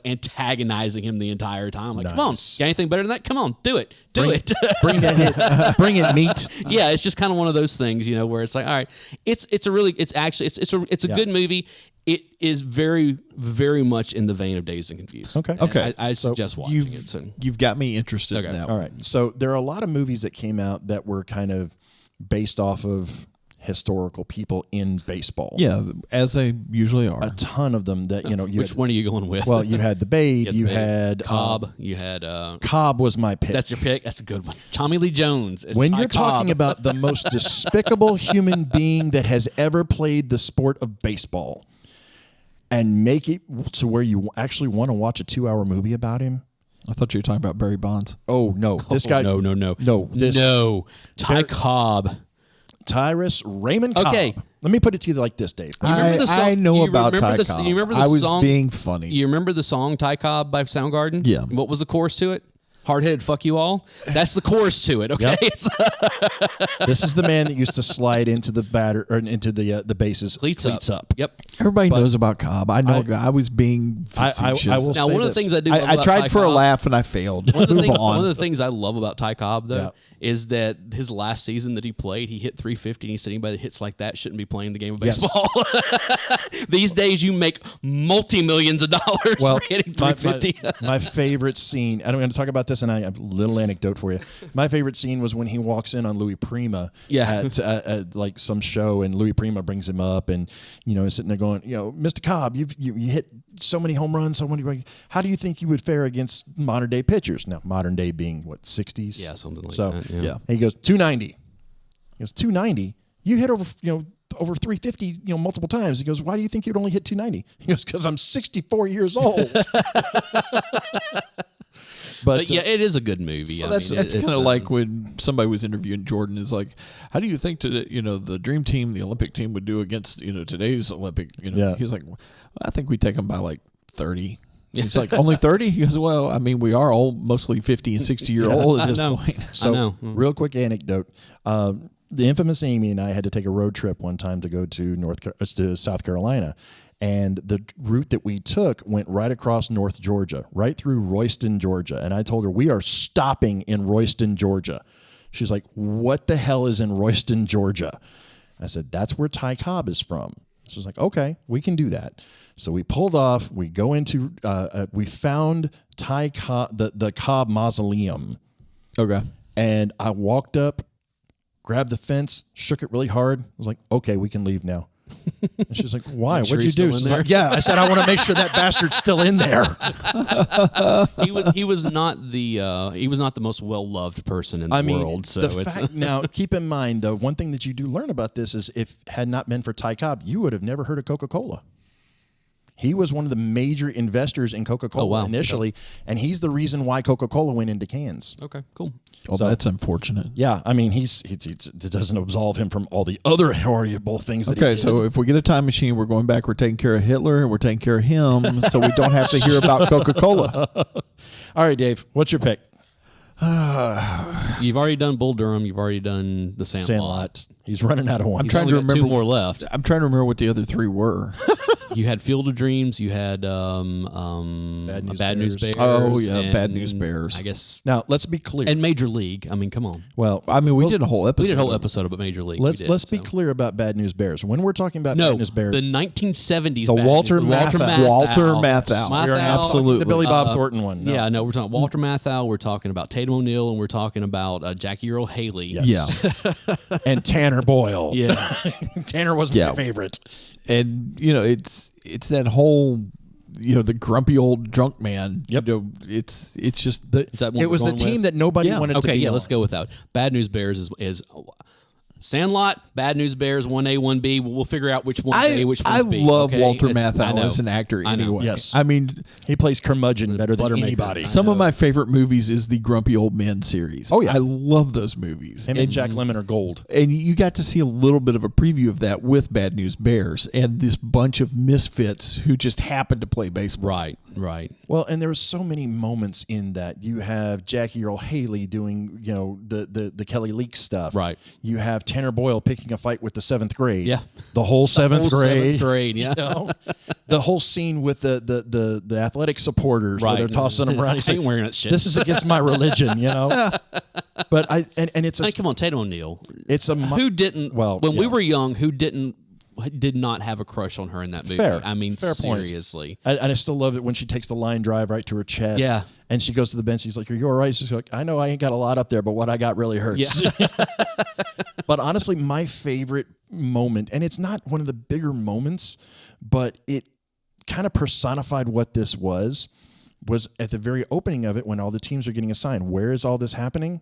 antagonizing him the entire time. Like, come on, got anything better than that? Come on, do it. Bring that hit. Bring it, meat. Yeah, it's just kind of one of those things, where it's like, all right, it's a good movie. it is very, very much in the vein of Dazed and Confused. Okay. And Okay. I suggest watching it. So. You've got me interested Okay. in that. All one. right. So there are a lot of movies that came out that were kind of based off of historical people in baseball. Yeah, as they usually are. A ton of them that, Which one are you going with? Well, you had the Babe, you Babe, had Cobb, you had Cobb was my pick. that's your pick. That's a good one. Tommy Lee Jones. As When Ty you're talking Cobb. about the most despicable human being that has ever played the sport of baseball and make it to where you actually want to watch a 2-hour movie about him. I thought you were talking about Barry Bonds. Oh, no. This guy. No. Ty Cobb. Tyrus Raymond Cobb. Okay. Let me put it to you like this, Dave. You remember the song? I know You about remember Ty the- Cobb. you remember the I was song? being funny. You remember the song Ty Cobb by Soundgarden? Yeah. What was the chorus to it? Hard-headed fuck you all. That's the chorus to it. Okay. Yep. It's This is the man that used to slide into the batter or into the bases. cleats up. Yep. Everybody knows about Cobb. I know. I was being facetious. I will Now, say one of the this. things I do. love I about tried Ty for a Cobb- laugh and I failed. One of, the Move things, on. one of the things I love about Ty Cobb, though, Yeah. is that his last season that he played, he hit 350, and he said anybody that hits like that shouldn't be playing the game of Yes. baseball. These days, you make multi-millions of dollars for hitting 350. my favorite scene, and I'm going to talk about this, and I have a little anecdote for you. My favorite scene was when he walks in on Louis Prima Yeah. at like some show, and Louis Prima brings him up, and is sitting there going, Mr. Cobb, you hit so many home runs, so many. How do you think you would fare against modern day pitchers? Now, modern day being what, 60s? Yeah, something like so, that, yeah. And he goes 290. He goes 290. You hit over over 350 multiple times. He goes, why do you think you'd only hit 290? He goes, because I'm 64 years old. But yeah, it is a good movie. Well, that's kind of like when somebody was interviewing Jordan. Is like, how do you think the dream team, the Olympic team, would do against today's Olympic? Yeah. He's like, well, I think we take them by like 30. He's like, only 30? He goes, well, I mean, we are all mostly 50 and 60-year-old at this point. So, I know. real quick anecdote. The infamous Amy and I had to take a road trip one time to go to South Carolina. And the route that we took went right across North Georgia, right through Royston, Georgia. And I told her, we are stopping in Royston, Georgia. She's like, what the hell is in Royston, Georgia? I said, that's where Ty Cobb is from. So I was like, okay, we can do that. So we pulled off. We go into, we found Ty Cobb, the Cobb Mausoleum. Okay. And I walked up, grabbed the fence, shook it really hard. I was like, okay, we can leave now. And she's like, why? Sure What'd you he's do? still in She's there? like, yeah. I said, I want to make sure that bastard's still in there. he was not the most well loved person in the world. So it's now keep in mind though, one thing that you do learn about this is if had not been for Ty Cobb, you would have never heard of Coca-Cola. He was one of the major investors in Coca-Cola initially, and he's the reason why Coca-Cola went into cans. okay, cool. Oh, that's unfortunate. Yeah, I mean, it doesn't absolve him from all the other horrible things that he Okay, did. so if we get a time machine, we're going back. We're taking care of Hitler, and we're taking care of him, so we don't have to hear about Coca-Cola. All right, Dave, what's your pick? You've already done Bull Durham. You've already done the Sandlot. He's running out of one. He's trying only to got remember- two more left. I'm trying to remember what the other three were. You had Field of Dreams. You had Bad News Bears. Oh, yeah, and Bad News Bears. I guess. Now, let's be clear. And Major League. I mean, come on. Well, I mean, we did a whole episode. We did a whole episode about Major League. let's be so. clear about Bad News Bears. When we're talking about No, Bad News Bears, the 1970s. The Bad Walter News, Matthau. Walter Matthau. we are Matthau. absolutely. the Billy Bob Thornton one. No. Yeah, no, we're talking Walter Matthau. We're talking about Tatum O'Neal, and we're talking about Jackie Earl Haley. Yes. Yeah. And Tanner Boyle. Yeah. Tanner was my favorite. And it's that whole the grumpy old drunk man. Yep. It's just Is that what It we're was the going team with? that nobody wanted to Okay, be yeah, on. let's go with that. Bad News Bears is Sandlot, Bad News Bears, 1A, 1B. We'll figure out which one's A, which one's B. love okay? Walter I Matthau know. as an actor I know. anyway. Yes. I mean, He plays curmudgeon better than Buttermaker. anybody. some of my favorite movies is the Grumpy Old Men series. Oh, yeah. I love those movies. Him and Jack Lemmon are gold. And you got to see a little bit of a preview of that with Bad News Bears and this bunch of misfits who just happened to play baseball. Right. Well, and there were so many moments in that. You have Jackie Earl Haley doing, the Kelly Leak stuff. Right. You have Tanner Boyle picking a fight with the 7th grade. Yeah. The whole seventh Whole grade. 7th grade, yeah. The whole scene with the athletic supporters where Right. they're tossing them around. He's I ain't like, wearing that shit. this is against my religion, But it's I mean, come on, Tatum O'Neal. it's a Who didn't? Well, when we yeah. were young, who didn't did not have a crush on her in that movie. Fair. I mean, Fair point. seriously. And I still love it when she takes the line drive right to her chest. Yeah. And she goes to the bench. She's like, "Are you all right?" She's like, "I know I ain't got a lot up there, but what I got really hurts." Yeah. But honestly, my favorite moment, and it's not one of the bigger moments, but it kind of personified what this was at the very opening of it when all the teams are getting assigned. Where is all this happening?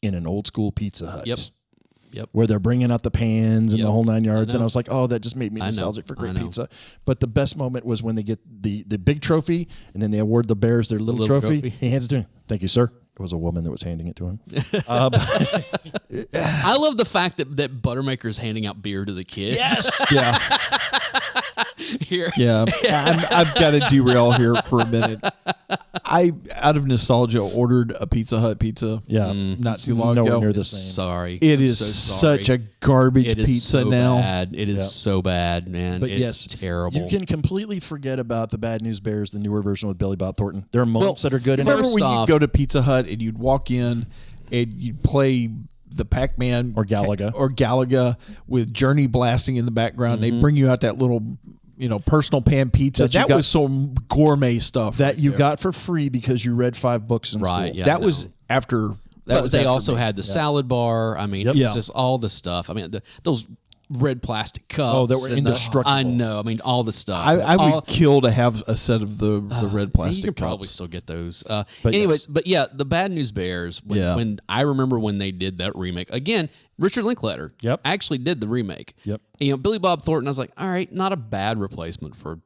In an old school Pizza Hut. Yep. Where they're bringing out the pans and the whole 9 yards. And I was like, oh, that just made me nostalgic for great I know. pizza. But the best moment was when they get the big trophy and then they award the Bears their little trophy. He hands it to him. "Thank you, sir." It was a woman that was handing it to him. I love the fact that Buttermaker's handing out beer to the kids. Yes. Yeah. Here. Yeah. I've got to derail here for a minute. I, out of nostalgia, ordered a Pizza Hut pizza not too long Nowhere ago. near the same. Sorry. It is I'm so sorry. such a garbage It is pizza so now. Bad. It is so bad, man. But it's yes, terrible. you can completely forget about the Bad News Bears, the newer version with Billy Bob Thornton. There are moments that are good in it. Remember when off- you'd go to Pizza Hut and you'd walk in and you'd play the Pac-Man Or Galaga. with Journey blasting in the background. They'd bring you out that little, personal pan pizza. That you That got- was some gourmet stuff That you got for free because you read 5 books in Right, school. yeah. that I was know. after. That But was they after also me. had the salad bar. I mean, Yep. it was Yeah. just all the stuff. I mean, those red plastic cups. that were and indestructible. I know. I mean, all the stuff. I All- would kill to have a set of the red plastic You can cups. probably still get those. But Anyways, yes. but yeah, the Bad News Bears. When I remember when they did that remake again, Richard Linklater actually did the remake. Yep. And, Billy Bob Thornton. I was like, all right, not a bad replacement for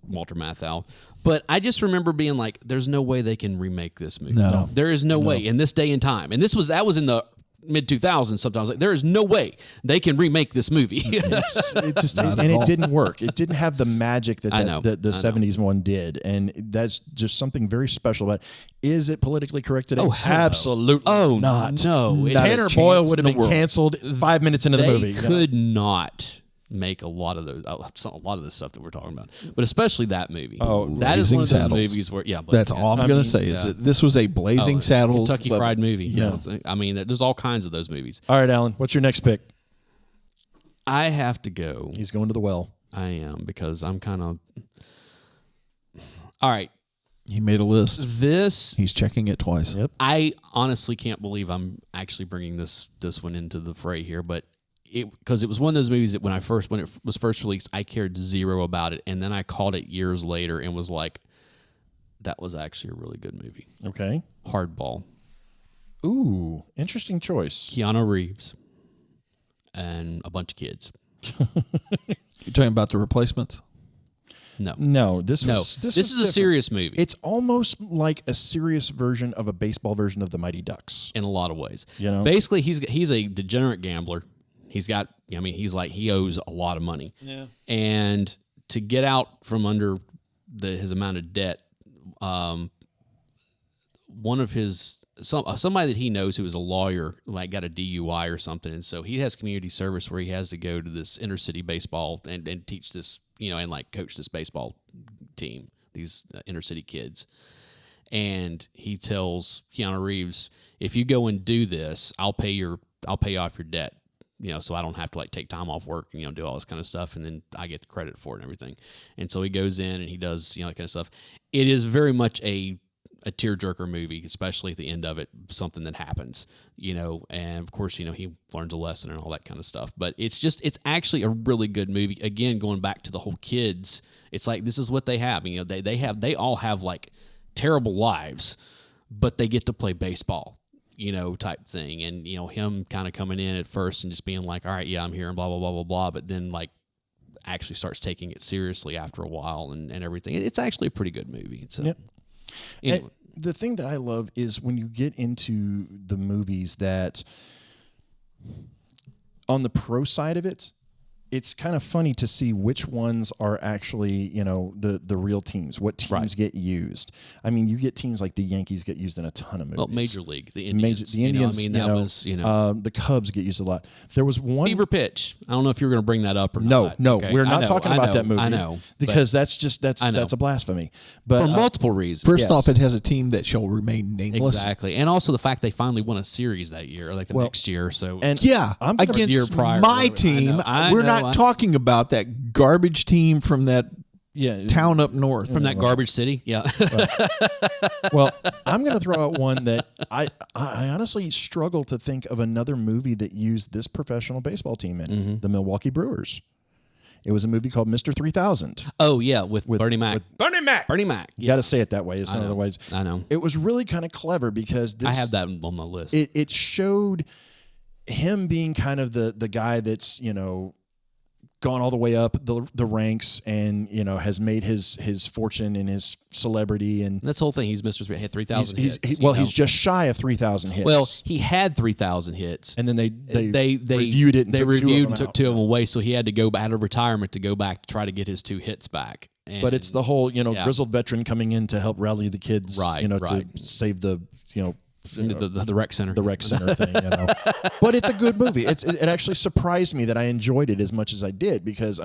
Walter Matthau. But I just remember being like, there's no way they can remake this movie. No. There is no way in this day and time. And that was in the mid 2000s. Sometimes like there is no way they can remake this movie. It didn't work. It didn't have the magic that I know. the 70s one did, and that's just something very special about it. Is it politically correct today? Oh, hell no. Absolutely not. No, it- Tanner chance Boyle would have in the been world. canceled 5 minutes into the they movie. could not make a lot of those, a lot of the stuff that we're talking about, but especially that movie. Oh, that is one of those Blazing Saddles. movies where, but That's all I'm going to say is that this was a Blazing Saddles. Kentucky level. Fried Movie. Yeah. I mean, there's all kinds of those movies. All right, Alan, what's your next pick? I have to go. He's going to the well. I am, because I'm kind of. All right. He made a list. This, He's checking it twice. Yep. I honestly can't believe I'm actually bringing this one into the fray here, but because it was one of those movies that when it was first released, I cared zero about it, and then I called it years later and was like, that was actually a really good movie. Okay. Hardball. Ooh, interesting choice. Keanu Reeves and a bunch of kids. You're talking about the replacements? No, this This was is a different. serious movie. It's almost like a serious version of a baseball version of the Mighty Ducks. in a lot of ways. You know? Basically, he's a degenerate gambler. He owes a lot of money. Yeah. And to get out from under his amount of debt, one of somebody that he knows who is a lawyer, like, got a DUI or something, and so he has community service where he has to go to this inner city baseball and teach this, and like coach this baseball team, these inner city kids. And he tells Keanu Reeves, if you go and do this, I'll pay off your debt, so I don't have to like take time off work and, do all this kind of stuff. And then I get the credit for it and everything. And so he goes in and he does, that kind of stuff. It is very much a tearjerker movie, especially at the end of it, something that happens, and of course, he learns a lesson and all that kind of stuff. But it's actually a really good movie. Again, going back to the whole kids, it's like, this is what they have. They all have like terrible lives, but they get to play baseball, type thing. And, him kind of coming in at first and just being like, all right, yeah, I'm here and blah, blah, blah, blah, blah. But then like actually starts taking it seriously after a while and everything. It's actually a pretty good movie. So, Yep. anyway. And the thing that I love is when you get into the movies that on the pro side of it, it's kind of funny to see which ones are actually, the real teams, what teams get used. I mean, you get teams like the Yankees get used in a ton of movies. Well, Major League, the Indians. The Indians, the Cubs get used a lot. There was one Fever Pitch. I don't know if you're going to bring that up or No, not. Okay. we're I not know, talking about that movie. I know. because that's I know. a blasphemy. But For multiple reasons. First Yes. off, it has a team that shall remain nameless. Exactly. And also the fact they finally won a series that year, or like the next year. So and Yeah, I'm gonna- against year prior, my whatever. team, I we're know. not not talking about that garbage team from that town up north. From that garbage city. Yeah. Well, I'm going to throw out one that I honestly struggle to think of another movie that used this professional baseball team in it, the Milwaukee Brewers. It was a movie called Mr. 3000. Oh, yeah, with Bernie Mac. Bernie Mac. Bernie Mac. You got to say it that way. It's not otherwise. I know. It was really kind of clever because I have that on the list. It showed him being kind of the guy that's, gone all the way up the ranks and, has made his fortune and his celebrity. And that's the whole thing. He's Mr. 3,000 hits. He's just shy of 3,000 hits. Well, he had 3,000 hits. And then they reviewed it and took two of them away. So he had to go out of retirement to go back to try to get his 2 hits back. And, but it's the whole, grizzled veteran coming in to help rally the kids, to save the rec center, the rec center thing. But it's a good movie. It actually surprised me that I enjoyed it as much as I did because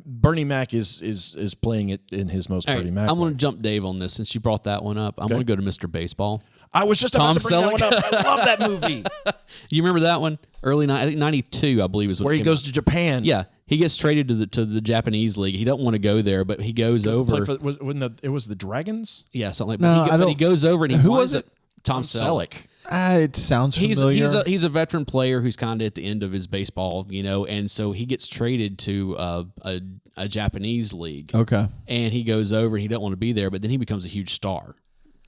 Bernie Mac is playing it in his most Bernie Mac. I'm going to jump Dave on this since you brought that one up. I'm going to go to Mr. Baseball. I was just about to bring that one up. I love that movie. You remember that one? I think 92, I believe, is where he goes to Japan. Yeah. He gets traded to the Japanese league. He don't want to go there, but he goes over. It was the Dragons? Yeah, something like that. But he goes over and he who was it? Tom Selleck. It sounds familiar. He's a veteran player who's kind of at the end of his baseball, and so he gets traded to a Japanese league. Okay. And he goes over and he don't want to be there, but then he becomes a huge star.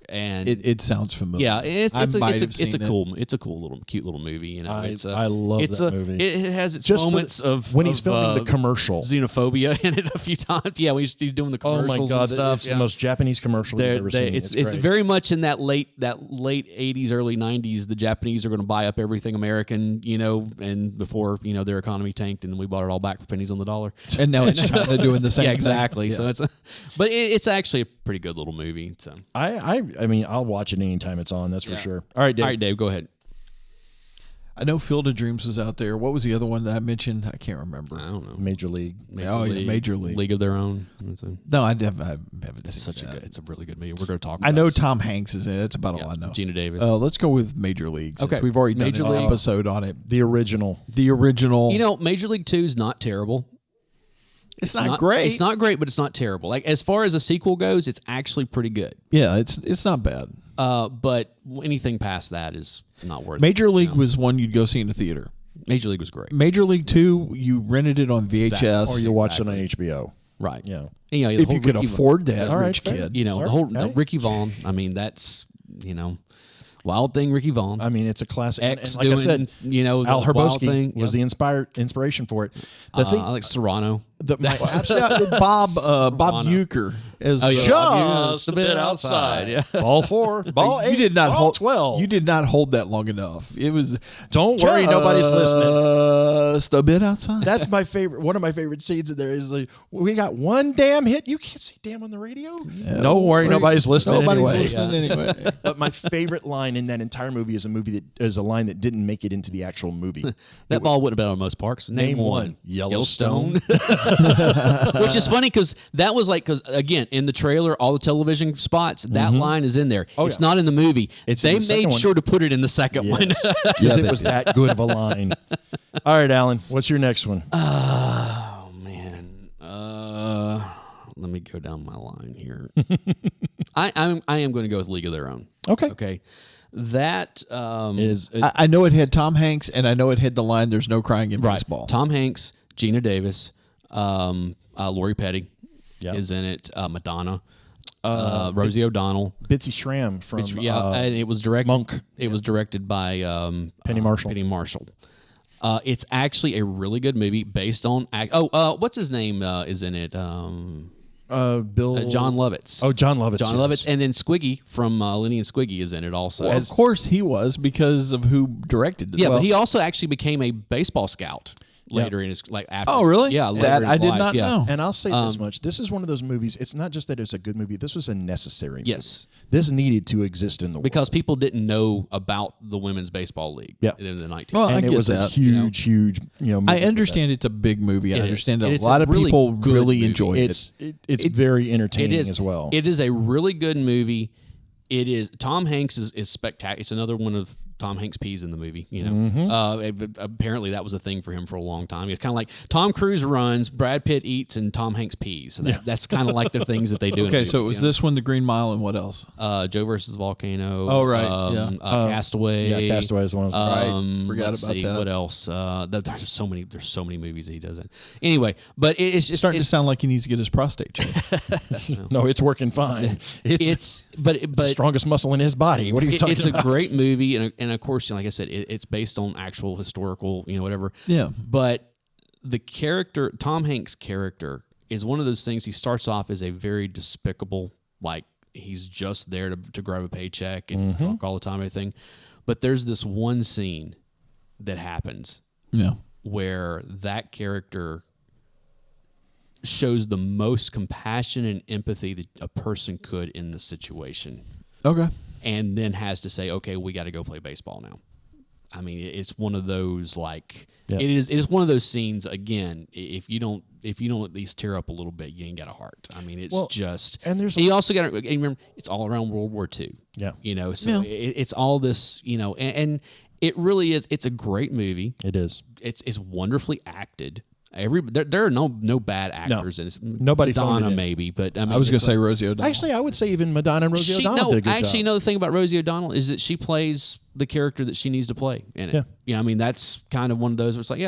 And it sounds familiar. Yeah, it's a cool cute little movie. I love that movie. It has its just moments of when he's filming the commercial, xenophobia in it a few times. Yeah, when he's doing the commercials. Oh my God, and stuff. it's the most Japanese commercial you've ever seen. It's very much in that late 80s, early 90s. The Japanese are going to buy up everything American, and before their economy tanked and we bought it all back for pennies on the dollar. And now it's China doing the same. Yeah, exactly. Thing. So it's actually a pretty good little movie. So I'll watch it anytime it's on. That's for sure. All right, Dave, go ahead. I know Field of Dreams was out there. What was the other one that I mentioned? I can't remember. I don't know. Major League. Major League. League of Their Own. No, I haven't it's seen that. It's a really good movie. We're going to talk about I know Tom Hanks is in it. That's about all I know. Gina Davis. Let's go with Major League. Okay. We've already Major done an League. episode on it. The original. Major League 2 is not terrible. It's not great. It's not great, but it's not terrible. Like as far as a sequel goes, it's actually pretty good. Yeah, it's not bad. But anything past that is not worth it. Major League was one you'd go see in the theater. Major League was great. Major League 2, you rented it on VHS. Exactly. Or you watched it on HBO. Right. Yeah. And, if you could afford that, rich kid. The whole Ricky Vaughn, that's, Wild Thing, Ricky Vaughn. I mean, it's a classic. And like doing, I said, Al Al Herbosky was the inspiration for it. The thing, I like Serrano. Bob Uecker as just a bit outside. Yeah. Ball 4, ball 8, you did not ball hold 12. You did not hold that long enough. It was. Don't worry, nobody's listening. Just a bit outside. That's my favorite. One of my favorite scenes in there is like, we got one damn hit. You can't say damn on the radio. Yeah, don't worry, nobody's listening. Anyway. But my favorite line in that entire movie is a line that didn't make it into the actual movie. That ball wouldn't have been on most parks. Name one. Yellowstone. Which is funny because that was because again in the trailer, all the television spots, that line is in there. It's not in the movie. They made sure to put it in the second one because it was that good of a line. All right, Alan, what's your next one? Oh man, let me go down my line here. I am going to go with League of Their Own. Okay. That is. I know it had Tom Hanks, and I know it had the line "There's no crying in baseball." Tom Hanks, Gina Davis. Lori Petty is in it. Madonna, Rosie O'Donnell, Bitsy Schramm from and it was directed. Monk. It was directed by Penny Marshall. Penny Marshall. It's actually a really good movie based on. What's his name is in it? John Lovitz. Oh, John Lovitz. John Lovitz, and then Squiggy from Lenny and Squiggy is in it also. Well, of course he was because of who directed it. Yeah, but he also actually became a baseball scout. Later in his after. Oh, really? Yeah, that I did not know. And I'll say this much: this is one of those movies. It's not just that it's a good movie. This was a necessary movie. Yes, this needed to exist in the world because people didn't know about the women's baseball league. In the 19th. Well, and it was a huge. I understand it's a big movie. I understand that a lot of people really enjoyed it. It's very entertaining as well. It is a really good movie. It is. Tom Hanks is spectacular. It's another one of Tom Hanks pees in the movie. Apparently that was a thing for him for a long time. It's kind of like Tom Cruise runs, Brad Pitt eats, and Tom Hanks pees. So that's kind of like the things that they do. Okay, so it was this one, The Green Mile, and what else? Joe versus the Volcano. Oh, right. Castaway. Yeah, Castaway is one of those. Right. Forgot let's about see, that. What else? There's so many movies that he does in. Anyway, but it's just Starting to sound like he needs to get his prostate checked. No, it's working fine. It's the strongest muscle in his body. What are you talking it's about? a great movie, and of course, like I said, it's based on actual historical, whatever. Yeah. But the character, Tom Hanks' character, is one of those things. He starts off as a very despicable, like he's just there to grab a paycheck and talk all the time, and everything. But there's this one scene that happens, where that character shows the most compassion and empathy that a person could in the situation. Okay. And then has to say, okay, we got to go play baseball now. I mean, it's one of those it is one of those scenes. Again, if you don't at least tear up a little bit, you ain't got a heart. I mean, it's just. And you also got to remember, it's all around World War II. Yeah. So it's all this, and it really is. It's a great movie. It is. It's wonderfully acted. There are no bad actors in it. Nobody phoned Madonna it in. maybe, but I mean, I was going to say Rosie O'Donnell. Actually, I would say even Madonna and Rosie O'Donnell did a good job. Actually, the thing about Rosie O'Donnell is that she plays the character that she needs to play in it. Yeah. I mean, that's kind of one of those where it's like,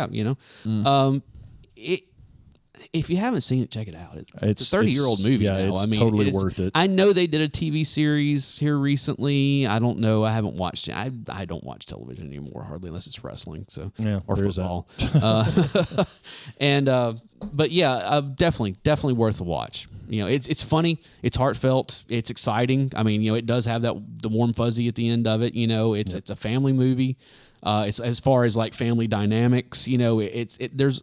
if you haven't seen it, check it out. It's a 30-year-old movie now. It's I mean, totally worth it. I know they did a TV series here recently. I don't know. I haven't watched it. I don't watch television anymore hardly unless it's wrestling. Or football. But yeah, definitely worth a watch. It's funny. It's heartfelt. It's exciting. I mean, it does have the warm fuzzy at the end of it. It's a family movie. It's as far as like family dynamics, there's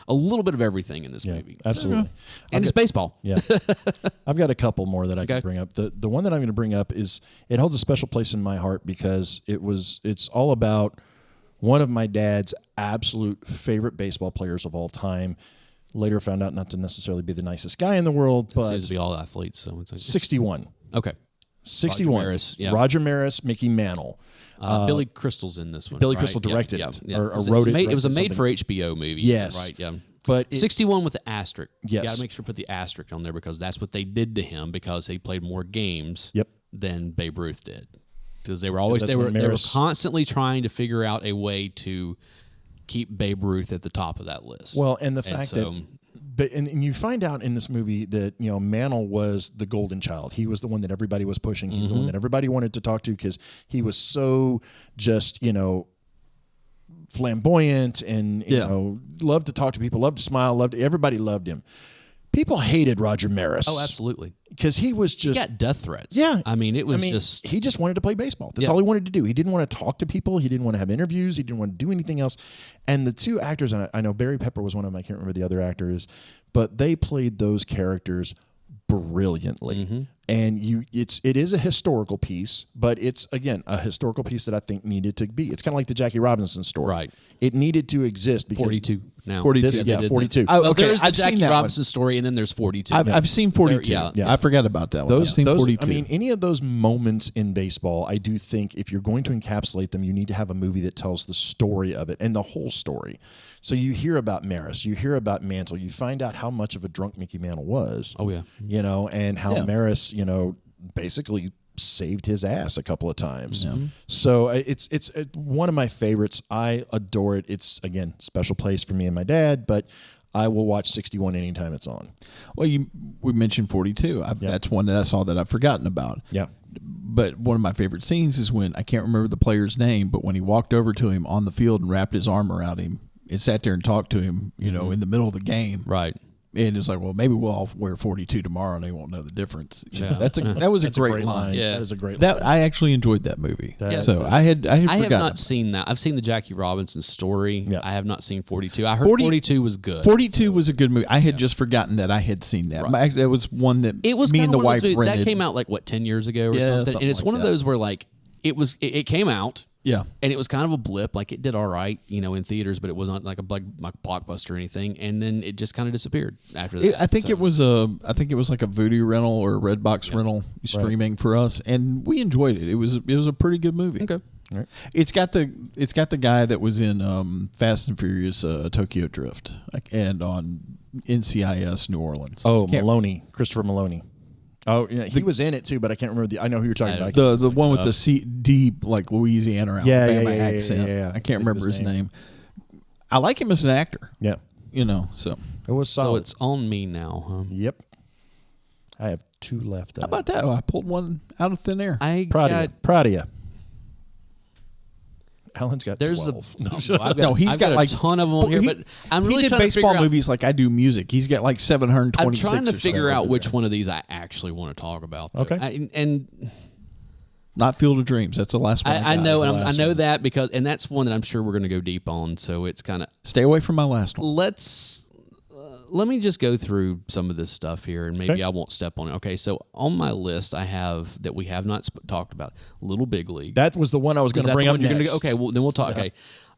a little bit of everything in this movie. Absolutely. And it's baseball. Yeah. I've got a couple more that I can bring up. The one that I'm going to bring up is, it holds a special place in my heart because it's all about one of my dad's absolute favorite baseball players of all time. Later found out not to necessarily be the nicest guy in the world, but seems to be all athletes. So it's 61. Okay. 61. Roger Maris, Roger Maris, Mickey Mantle. Billy Crystal's in this one. Billy right? Crystal directed it, or It wrote it. It was a made for HBO movie. Yes. Right. Yeah. But 61 with the asterisk. Yes. You got to make sure to put the asterisk on there because that's what they did to him because he played more games than Babe Ruth did. Because they were always they were constantly trying to figure out a way to keep Babe Ruth at the top of that list. Well, and the fact that. But and you find out in this movie that Mantle was the golden child. He was the one that everybody was pushing. He's the one that everybody wanted to talk to because he was so just flamboyant and loved to talk to people, loved to smile, everybody loved him. People hated Roger Maris. Oh, absolutely. Because he was just... He got death threats. Yeah. I mean, just... He just wanted to play baseball. That's all he wanted to do. He didn't want to talk to people. He didn't want to have interviews. He didn't want to do anything else. And the two actors, and I know Barry Pepper was one of them. I can't remember the other actor is, but they played those characters brilliantly. And it is a historical piece, but it's, again, a historical piece that I think needed to be. It's kind of like the Jackie Robinson story. Right. It needed to exist because... 42 now. 42. 42. Well, there's the Jackie Robinson story, and then there's 42. I've seen 42. I forgot about that one. I've seen 42. I mean, any of those moments in baseball, I do think if you're going to encapsulate them, you need to have a movie that tells the story of it and the whole story. So you hear about Maris, you hear about Mantle, you find out how much of a drunk Mickey Mantle was. Oh, yeah. And how Maris, basically saved his ass a couple of times. So it's one of my favorites. I adore it. It's, again, special place for me and my dad, but I will watch 61 anytime it's on. Well, we mentioned 42. That's one that I saw that I've forgotten about. Yeah. But one of my favorite scenes is when, I can't remember the player's name, but when he walked over to him on the field and wrapped his arm around him and sat there and talked to him, in the middle of the game. Right. And it's like, well, maybe we'll all wear 42 tomorrow and they won't know the difference. Yeah. That was a great line. Yeah. That is a great line. I actually enjoyed that movie. So I had I have not seen that. I've seen the Jackie Robinson story. Yeah. I have not seen 42. I heard 42 was good. 42 was a good movie. I had just forgotten that I had seen that. Right. That was one that it was me and the wife rented. That came out 10 years ago or something. And it's like one of those where it came out. Yeah. And it was kind of a blip. It did all right, in theaters, but it wasn't like a blockbuster or anything. And then it just kind of disappeared after that. I think it was like a Voodoo rental or a Redbox rental streaming for us, and we enjoyed it. It was a pretty good movie. Okay. It's got the guy that was in Fast and Furious Tokyo Drift and on NCIS New Orleans. Oh, Maloney, Christopher Maloney. Oh, yeah, he was in it too, but I can't remember I know who you're talking about. The one with the deep like Louisiana or Alabama accent. Yeah. I can't remember his name. I like him as an actor. Yeah. So It was solid. So it's on me now, huh? Yep. I have 2 left. how about that? I pulled one out of thin air. Proud of you. Alan's got There's 12. He's got like a ton of them on here, he- but I'm really he did trying to baseball figure out. movies like I do music. He's got like 726. I'm trying to or figure something. out which one of these I actually want to talk about. though. Okay. And Not Field of Dreams. That's the last one. I got. know, That's and the I last know one. that because, and that's one that I'm sure we're going to go deep on. So it's kind of Stay away from my last one. let me just go through some of this stuff here, and maybe Okay. I won't step on it. Okay, so on my list, I have that we have not talked about Little Big League. That was the one I was going Is to that bring the up one you're gonna next. go? Okay, well then we'll talk. Okay,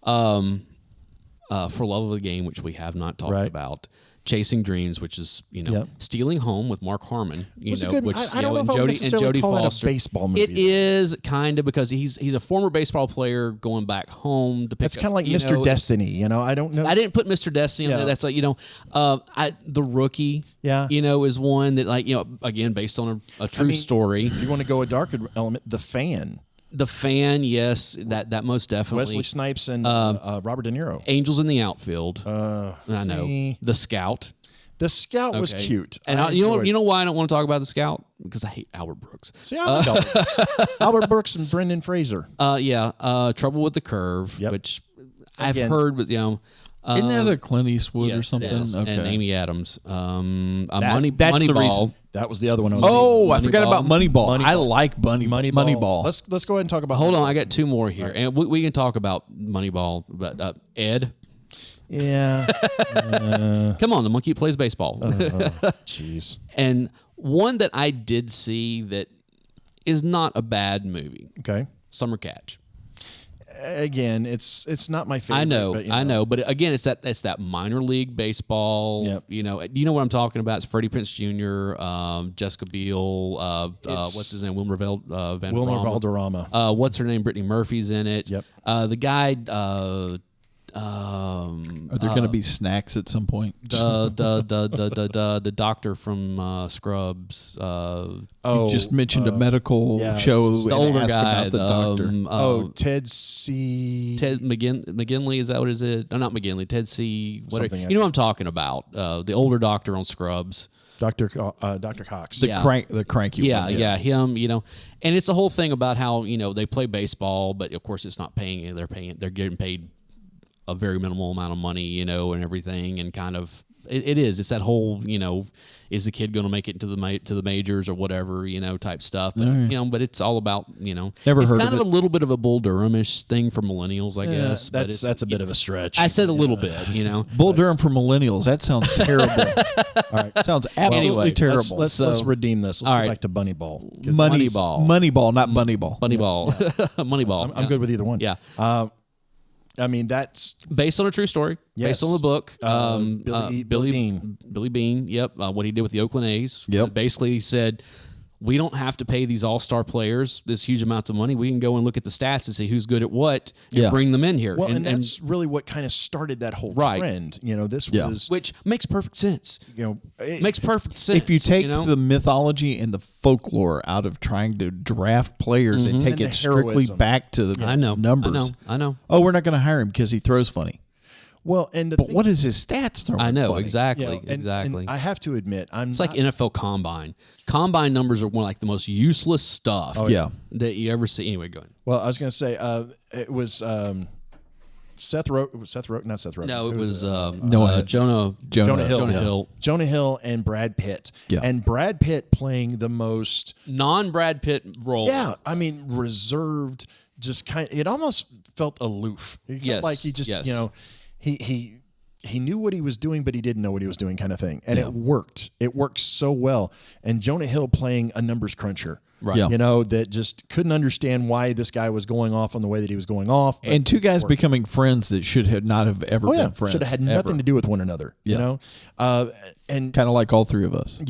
For Love of the Game, which we have not talked Right. about. Chasing Dreams, which is Yep. Stealing Home with Mark Harmon. Was it good? Which I don't know if I would and necessarily Jodie call that a Foster. baseball movie, It though. is kind of because he's a former baseball player going back home to pick That's up, kind of like you Mr. know, Destiny. I don't know. I didn't put Mr. Destiny on Yeah. there. That's like, The Rookie, Yeah. is one that again, based on a true story. If you want to go a darker element, The Fan. The Fan, yes, that most definitely. Wesley Snipes and Robert De Niro. Angels in the Outfield. I know. see. The Scout. The Scout was Okay. cute. And I you enjoyed know why I don't want to talk about The Scout? Because I hate Albert Brooks. See, I like Albert Brooks. Albert Brooks and Brendan Fraser. Trouble with the Curve, Yep. which I've Again. heard, but Isn't that a Clint Eastwood yes, or it something? is. And Amy Adams. that's the Moneyball. reason. That was the other one. Oh, I forgot about Moneyball. Moneyball. I like Moneyball. Let's go ahead and talk about. Hold on, I got 2 more here, and we can talk about Moneyball. But Ed, Yeah. come on, the monkey plays baseball. Jeez. And one that I did see that is not a bad movie, Okay. Summer Catch. Again, it's not my favorite. I know, but, but again, it's that minor league baseball. Yep. You know what I'm talking about. It's Freddie Prinze Jr., Jessica Biel, what's his name, Wilmer Wilmer Valderrama. What's her name? Brittany Murphy's in it. Yep. The guy. Are there going to be snacks at some point? The doctor from Scrubs. You just mentioned a medical show. The and older asked guy. about the doctor. Ted C. Ted McGinley, is that what is it? No, not McGinley. Ted C. Whatever. Something You know what I'm talking about? The older doctor on Scrubs. Dr. Cox. The cranky one. Yeah, him. And it's a whole thing about how they play baseball, but of course it's not paying. They're getting paid a very minimal amount of money, and everything, and kind of it's that whole is the kid going to make it to the majors or whatever type stuff, but but it's all about Never it's heard kind of of it. a little bit of a Bull Durham-ish thing for millennials, I guess. But That's a bit of a stretch. I said a little bit, Bull Durham for millennials. That sounds terrible. All right, sounds absolutely Anyway, terrible. Let's redeem this. Let's all go right. back to Moneyball. Moneyball, not Bunnyball. Moneyball, Moneyball. I'm good with either one. Yeah. I mean, that's Based on a true story, based on the book. Billy Bean. Billy Bean, yep. What he did with the Oakland A's. Yep. Basically, he said, we don't have to pay these all-star players this huge amounts of money. We can go and look at the stats and see who's good at what and bring them in here. Well, and that's really what kind of started that whole trend. This was, which makes perfect sense. it Makes perfect sense. If you take the mythology and the folklore out of trying to draft players and take And the it strictly heroism. back to the numbers. I know. Oh, we're not going to hire him because he throws funny. well, and the But thing, what is his stats throwing? I know, funny? exactly. and I have to admit, It's like NFL Combine. Combine numbers are one like the most useless stuff yeah. that you ever see. Anyway, go ahead. Well, I was going to say it was Seth Rogen, not Seth Rogen. No, it was Jonah Hill. Jonah Hill and Brad Pitt. Yeah. And Brad Pitt playing the most, Non-Brad Pitt role. yeah, I mean, reserved, just it almost felt aloof. It felt Yes, like he just, yes. he knew what he was doing, but he didn't know what he was doing, kind of thing. And it worked. It worked so well. And Jonah Hill playing a numbers cruncher. Right. Yeah. That just couldn't understand why this guy was going off on the way that he was going off. but And two guys it worked. becoming friends that should not have ever been friends. Should have had ever. nothing to do with one another. And Kind of like all three of us.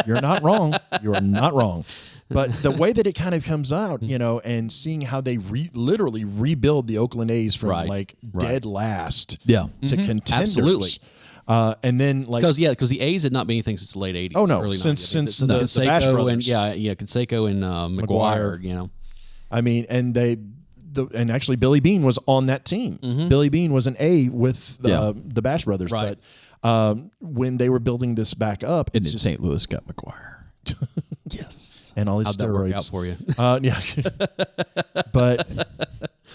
you're not wrong. You are not wrong. But the way that it kind of comes out, and seeing how they literally rebuild the Oakland A's from dead last Yeah. to contenders. Absolutely. And then because the A's had not been anything since the late 80s. Oh, no. early Since 90s. the Bash Canseco brothers. Canseco and McGuire. I mean, and and actually Billy Beane was on that team. Billy Beane was an A with the Bash brothers. Right. But when they were building this back up, And it's then just St. Louis got McGuire. Yes. and all these How'd that steroids. work out for you? Yeah. But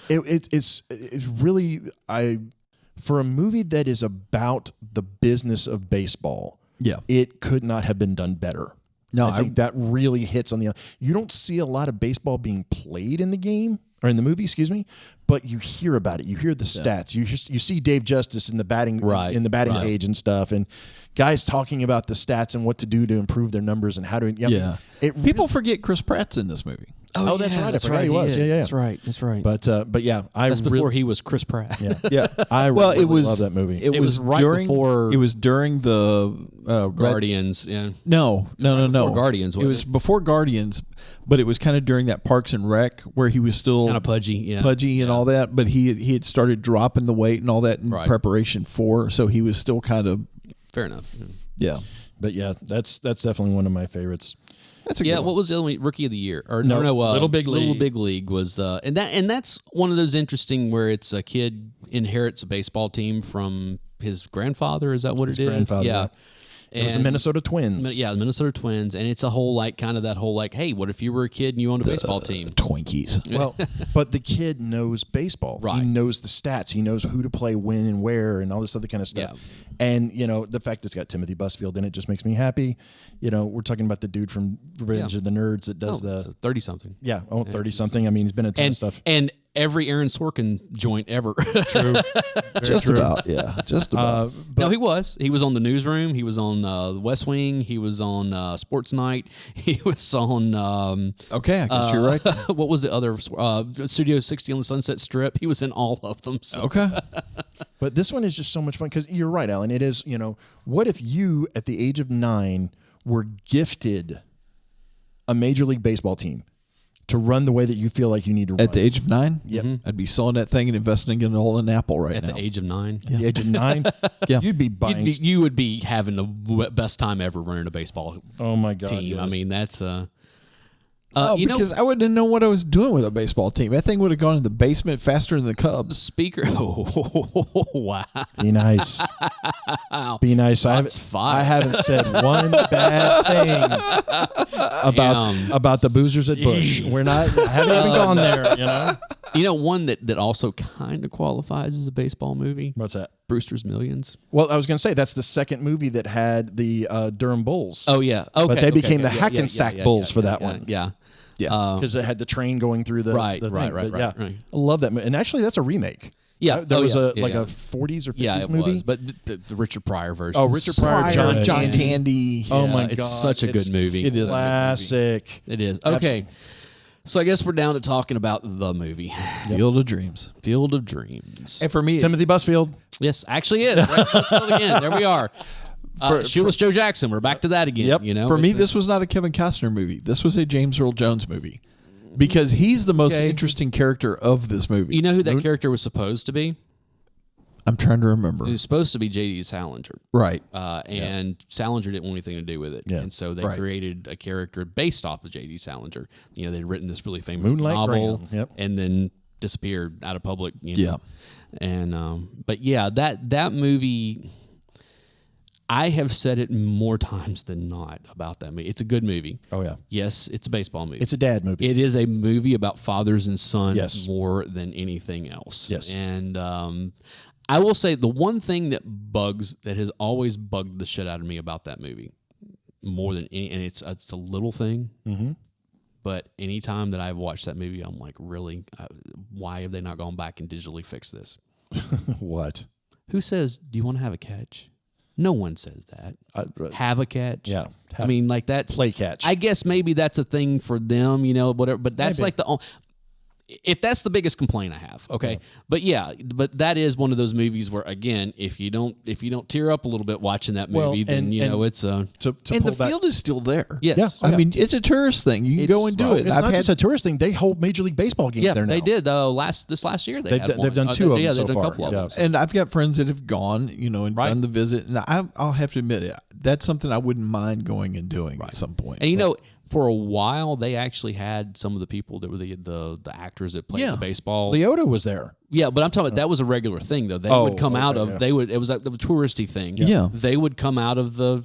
it's really for a movie that is about the business of baseball. Yeah. It could not have been done better. No, I think that really hits on you don't see a lot of baseball being played in the game or in the movie, excuse me, but you hear about it. You hear the stats. You see Dave Justice in the batting cage and stuff, and guys talking about the stats and what to do to improve their numbers and how to. People forget Chris Pratt's in this movie. Oh, that's right. I forgot he was. Yeah. That's right. That's right. But yeah, That's before he was Chris Pratt. Yeah. I really love that movie. It was right during, before. It was during the Guardians. Yeah. No. Before Guardians, It was before Guardians, but it was kind of during that Parks and Rec where he was still Kind of pudgy. Yeah. pudgy and all that. But he had started dropping the weight and all that in preparation for. So he was still kind of Fair enough. yeah. But yeah, that's definitely one of my favorites. That's a good one. What was the other one? Rookie of the Year? Or Little Big League. Little Big League was and that's one of those interesting where it's a kid inherits a baseball team from his grandfather. Is that what it is? grandfather, Yeah. yeah. It was the Minnesota Twins. Yeah, the Minnesota Twins, and it's a whole hey, what if you were a kid and you owned a baseball team? Twinkies. Well, but the kid knows baseball. Right. He knows the stats. He knows who to play when and where and all this other kind of stuff. Yeah. And, the fact it's got Timothy Busfield in it just makes me happy. We're talking about the dude from Revenge of the Nerds that does 30-something. 30-something. I mean, he's been in a ton of stuff. And every Aaron Sorkin joint ever. True. Just about. Yeah. Just about. No, he was. He was on The Newsroom. He was on The West Wing. He was on Sports Night. He was on... okay, I guess you're right. What was the other? Studio 60 on the Sunset Strip. He was in all of them. So. Okay. But this one is just so much fun because you're right, Alan. It is, what if you, at the age of 9, were gifted a Major League Baseball team to run the way that you feel like you need to run? At the age of 9? Yep. I'd be selling that thing and investing in all in Apple right now. At the age of 9? At the age of 9? Yeah. You'd be buying. You would be having the best time ever running a baseball Oh, my God. team. Yes. I mean, that's... because I wouldn't know what I was doing with a baseball team. That thing would have gone in the basement faster than the Cubs. Speaker. Oh, wow. Be nice. Be nice. Shots fired. I haven't said one bad thing about the boozers at Busch. Jeez. We're not. I haven't even gone there. One that also kind of qualifies as a baseball movie. What's that? Brewster's Millions. Well, I was going to say that's the second movie that had the Durham Bulls. Oh yeah, okay. But they became the Yeah, Hackensack Bulls for that one. Yeah. Because it had the train going through the Right. Yeah, Right. I love that movie, and actually that's a remake. Yeah, There was a 40s '40s or '50s it movie. was, but the Richard Pryor version. Oh, Richard Pryor, John Candy. Oh my God, it's such a good movie. It is classic. It is. Okay. So I guess we're down to talking about the movie, Field of Dreams. Field of Dreams. And for me, Timothy Busfield. Yes, actually it. Right, let's go again. There we are. Shoeless Joe Jackson. We're back to that again. Yep. For me, this was not a Kevin Costner movie. This was a James Earl Jones movie. Because he's the most interesting character of this movie. You know who that character was supposed to be? I'm trying to remember. It was supposed to be J.D. Salinger. Right. And Salinger didn't want anything to do with it. Yeah. And so they Right. created a character based off of J.D. Salinger. They'd written this really famous Moonlight novel Graham. Yep. and then disappeared out of public. Yeah. And but yeah, that movie, I have said it more times than not about that movie. It's a good movie. Oh yeah. Yes, it's a baseball movie. It's a dad movie. It is a movie about fathers and sons Yes. more than anything else. Yes. And I will say the one thing that has always bugged the shit out of me about that movie more than any, and it's a little thing, but anytime that I've watched that movie, I'm like, really, why have they not gone back and digitally fixed this? What? Who says, do you want to have a catch? No one says that. Have a catch. Yeah. I mean, like that's Play catch. I guess maybe that's a thing for them, whatever. But that's Maybe. like if that's the biggest complaint I have, okay. Yeah. But that is one of those movies where, again, if you don't tear up a little bit watching that movie, then it's and the field is still there. Yes. I mean, it's a tourist thing. You can go and do it. It's not just a tourist thing. They hold Major League Baseball games there now. They did this last year. They've done two of them so they've done far. a couple of them. And I've got friends that have gone, and done the visit. And I'll have to admit it. That's something I wouldn't mind going and doing at some point. And for a while, they actually had some of the people that were the actors that played the baseball. Leota was there. Yeah, but I'm talking about that was a regular thing though. They would come out of it was like the touristy thing. Yeah. They would come out of the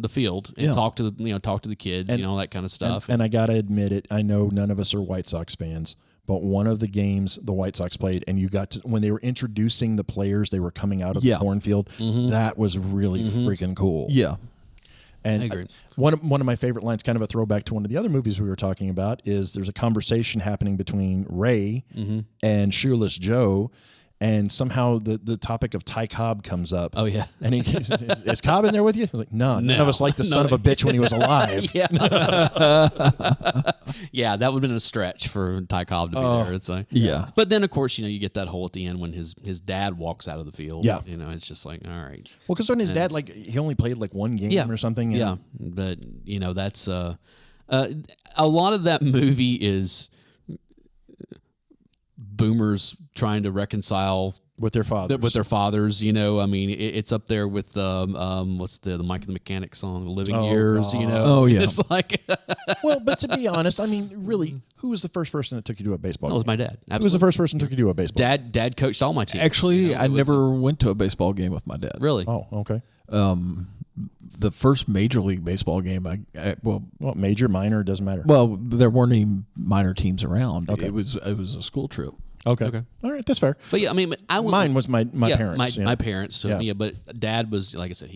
field and talk to the kids, all that kind of stuff. And I gotta admit it, I know none of us are White Sox fans, but one of the games the White Sox played, and you got to when they were introducing the players, they were coming out of the cornfield. That was really freaking cool. Yeah. And I agree. One of my favorite lines, kind of a throwback to one of the other movies we were talking about, is there's a conversation happening between Ray and Shoeless Joe, and somehow the topic of Ty Cobb comes up. Oh, yeah. And is Cobb in there with you? I was like, no, none of us liked the son of a bitch when he was alive. Yeah. Yeah, that would have been a stretch for Ty Cobb to be there. It's like, yeah. But then, of course, you get that hole at the end when his dad walks out of the field. Yeah. It's just like, all right. Well, because when his dad, he only played one game or something. Yeah, but, that's a lot of that movie is boomers trying to reconcile with their fathers. I mean, it's up there with what's the Mike and the Mechanic song, "Living Years." God. Oh yeah, it's like. Well, but to be honest, I mean, really, who was the first person that took you to a baseball game? It was my dad. Absolutely. Who was the first person who took you to a baseball game? Dad coached all my teams. Actually, I never went to a baseball game with my dad. Really? Oh, okay. The first Major League Baseball game, well, major, minor, doesn't matter. Well, there weren't any minor teams around. Okay. It was a school trip. Okay. All right, that's fair. But yeah, I mean, mine was my parents. My parents. So but Dad was, like I said,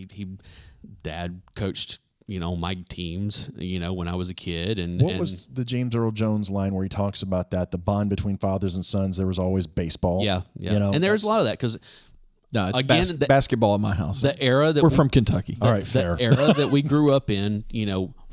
Dad coached my teams. When I was a kid. And what was the James Earl Jones line where he talks about that the bond between fathers and sons? There was always baseball. Yeah. And there's a lot of that because. No, it's basketball in my house. The era that we're from Kentucky. All right, fair. The era that we grew up in,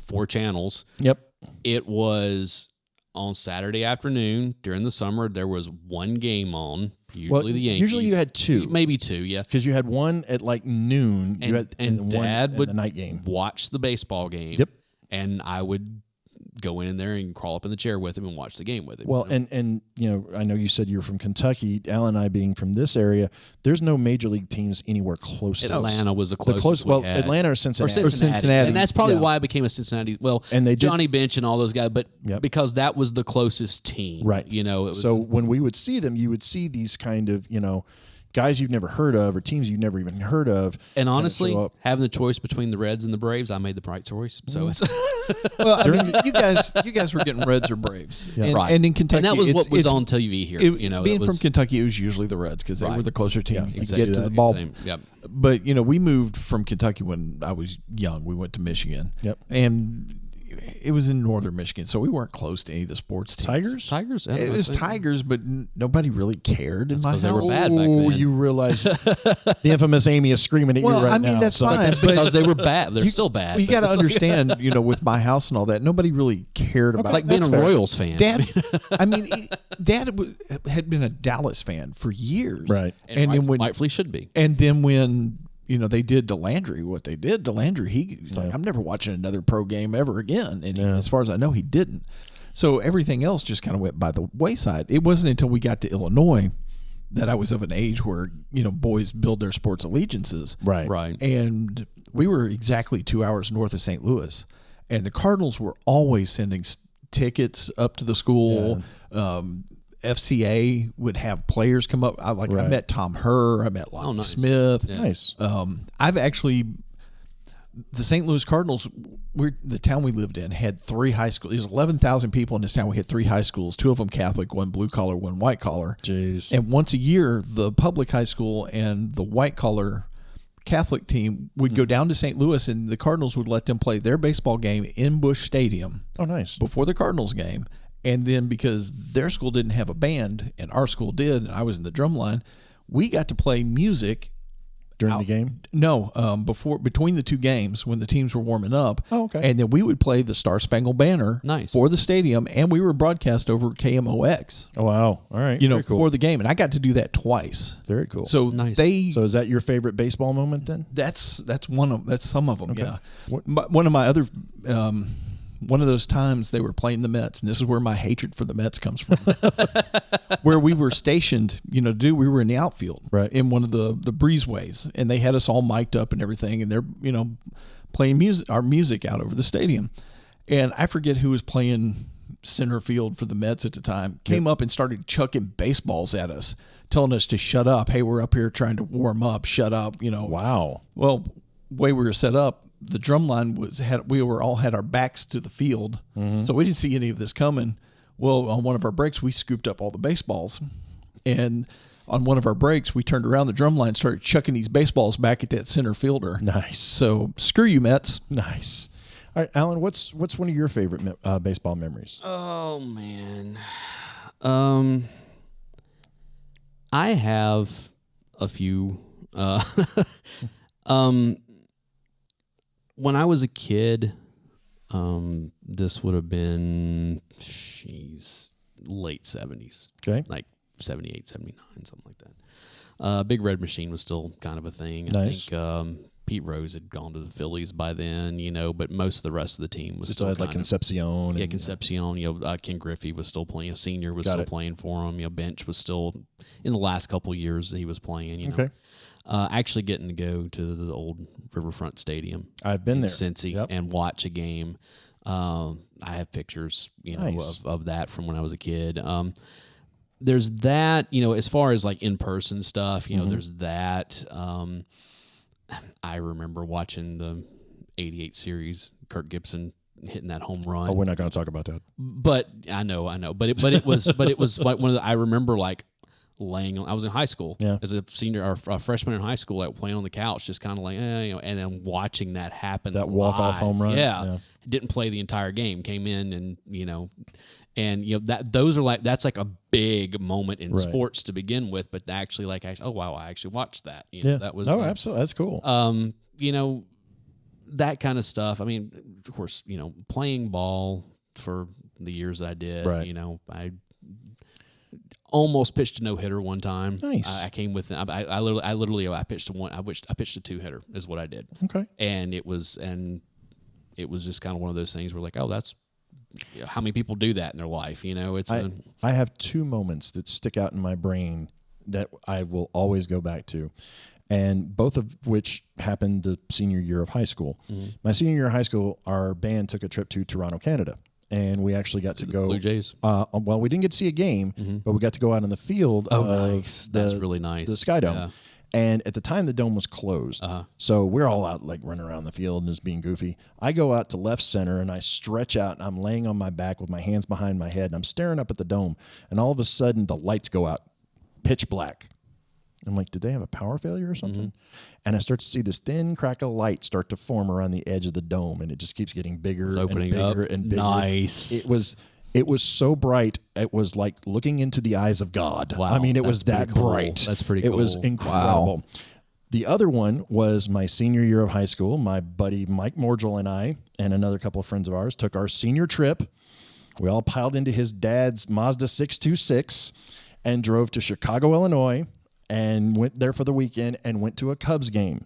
4 channels. Yep. It was on Saturday afternoon during the summer. There was one game on. Usually the Yankees. Usually you had 2, maybe 2. Yeah, because you had one at noon. And Dad would the night game. Watch the baseball game. Yep. And I would go in there and crawl up in the chair with him and watch the game with him. Well, and I know you said you're from Kentucky. Al and I being from this area, there's no major league teams anywhere close to us. Atlanta was the closest we had. Atlanta or Cincinnati. Or Cincinnati. And that's probably why I became a Cincinnati. Well, and they Johnny Bench and all those guys, but because that was the closest team. Right. It was, so when we would see them, you would see these kind of, guys you've never heard of or teams you've never even heard of. And honestly, having the choice between the Reds and the Braves, I made the right choice. So it's well, I mean, you guys were getting Reds or Braves, right? And in Kentucky, and that was what was on TV here. Being from Kentucky, it was usually the Reds because they were the closer team. You could get to the ball. Yep. But we moved from Kentucky when I was young. We went to Michigan. Yep. And it was in northern Michigan, so we weren't close to any of the sports teams. Tigers. It was Tigers, but nobody really cared in my house. They were bad back then. You realize the infamous Amy is screaming at you right now. I mean, that's fine. That's because they were bad. They're still bad. You got to understand, with my house and all that, nobody really cared about. It's like being a Royals fan. Dad, Dad had been a Dallas fan for years, right? And then rightfully should be. And then when they did to Landry what they did to Landry, he's like, I'm never watching another pro game ever again. And as far as I know, he didn't. So everything else just kind of went by the wayside. It wasn't until we got to Illinois that I was of an age where, boys build their sports allegiances. Right. And we were exactly 2 hours north of St. Louis. And the Cardinals were always sending tickets up to the school. Yeah. FCA would have players come up. I met Tom Herr. I met Lonnie Smith. Yeah. Nice. I've actually, the St. Louis Cardinals, the town we lived in had 3 high schools. There's 11,000 people in this town. We had 3 high schools, 2 of them Catholic, 1 blue collar, 1 white collar. Jeez. And once a year, the public high school and the white collar Catholic team would go down to St. Louis, and the Cardinals would let them play their baseball game in Busch Stadium. Oh, nice. Before the Cardinals game. And then because their school didn't have a band and our school did, and I was in the drum line, we got to play music during the game? No, between the two games when the teams were warming up. Oh, okay. And then we would play the Star Spangled Banner for the stadium, and we were broadcast over KMOX. Oh, wow. All right. Very cool. for the game, and I got to do that twice. Very cool. So nice. So is that your favorite baseball moment then? That's some of them. Okay. Yeah. One of my other. One of those times they were playing the Mets, and this is where my hatred for the Mets comes from. Where we were stationed, we were in the outfield, right, in one of the breezeways, and they had us all mic'd up and everything, and they're playing our music out over the stadium. And I forget who was playing center field for the Mets at the time. Came up and started chucking baseballs at us, telling us to shut up. Hey, we're up here trying to warm up. Shut up. Wow. Well, way we were set up, the drum line we all had our backs to the field, so we didn't see any of this coming. Well, on one of our breaks, we scooped up all the baseballs, and on one of our breaks, we turned around the drum line, and started chucking these baseballs back at that center fielder. Nice. So screw you, Mets. Nice. All right, Alan, what's one of your favorite baseball memories? Oh man, I have a few. When I was a kid, this would have been, late 70s. Okay. Like 78, 79, something like that. Big Red Machine was still kind of a thing. Nice. I think Pete Rose had gone to the Phillies by then, but most of the rest of the team was still had like Concepcion. Yeah, Concepcion. Ken Griffey was still playing. Senior was still playing for him. Bench was still, in the last couple of years that he was playing, Okay. Actually getting to go to the old Riverfront Stadium. I've been there. Cincy, and watch a game. I have pictures, Nice. of that from when I was a kid. There's that, as far as like in-person stuff, there's that. I remember watching the 88 series, Kirk Gibson hitting that home run. Oh, we're not going to talk about that. But I know. But it was like one of the, I remember like laying on, I was in high school as a senior or a freshman in high school, like playing on the couch, just kind of like, and then watching that happen. That walk-off home run. Yeah. Didn't play the entire game, came in and, that's like a big moment in sports to begin with, but actually oh wow, I actually watched that. That was, absolutely. That's cool. that kind of stuff. I mean, of course, playing ball for the years that I did, I almost pitched a no-hitter one time. Nice. I came with I pitched a two-hitter is what I did. Okay. And it was just kind of one of those things where like, oh, that's how many people do that in their life, I have two moments that stick out in my brain that I will always go back to, and both of which happened the senior year of high school. Mm-hmm. My senior year of high school, our band took a trip to Toronto, Canada. And we actually got to go. Blue Jays. Well, we didn't get to see a game, but we got to go out in the field. Nice. That's really nice. The Sky Dome. Yeah. And at the time, the dome was closed. So we're all out like running around the field and just being goofy. I go out to left center and I stretch out and I'm laying on my back with my hands behind my head and I'm staring up at the dome. And all of a sudden, the lights go out, pitch black. I'm like, did they have a power failure or something? Mm-hmm. And I start to see this thin crack of light start to form around the edge of the dome, and it just keeps getting bigger and bigger and bigger. Nice. It was so bright. It was like looking into the eyes of God. Wow. I mean, it was that bright. That's pretty cool. It was incredible. Wow. The other one was my senior year of high school. My buddy Mike Morgel and I and another couple of friends of ours took our senior trip. We all piled into his dad's Mazda 626 and drove to Chicago, Illinois, and went there for the weekend and went to a Cubs game.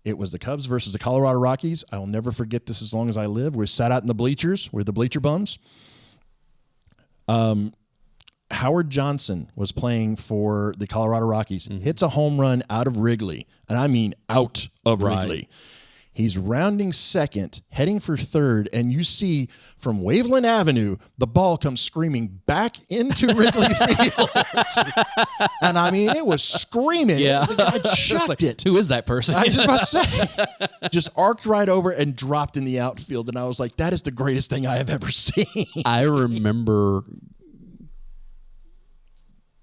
It was the Cubs versus the Colorado Rockies. I will never forget this as long as I live. We sat out in the bleachers. We're the bleacher bums. Howard Johnson was playing for the Colorado Rockies. Mm-hmm. Hits a home run out of Wrigley, and I mean out of Wrigley. He's rounding second, heading for third, and you see from Waveland Avenue, the ball comes screaming back into Wrigley Field. And I mean, it was screaming. Yeah. The guy chucked it. Who is that person? I was just about to say. Just arced right over and dropped in the outfield. And I was like, that is the greatest thing I have ever seen. I remember,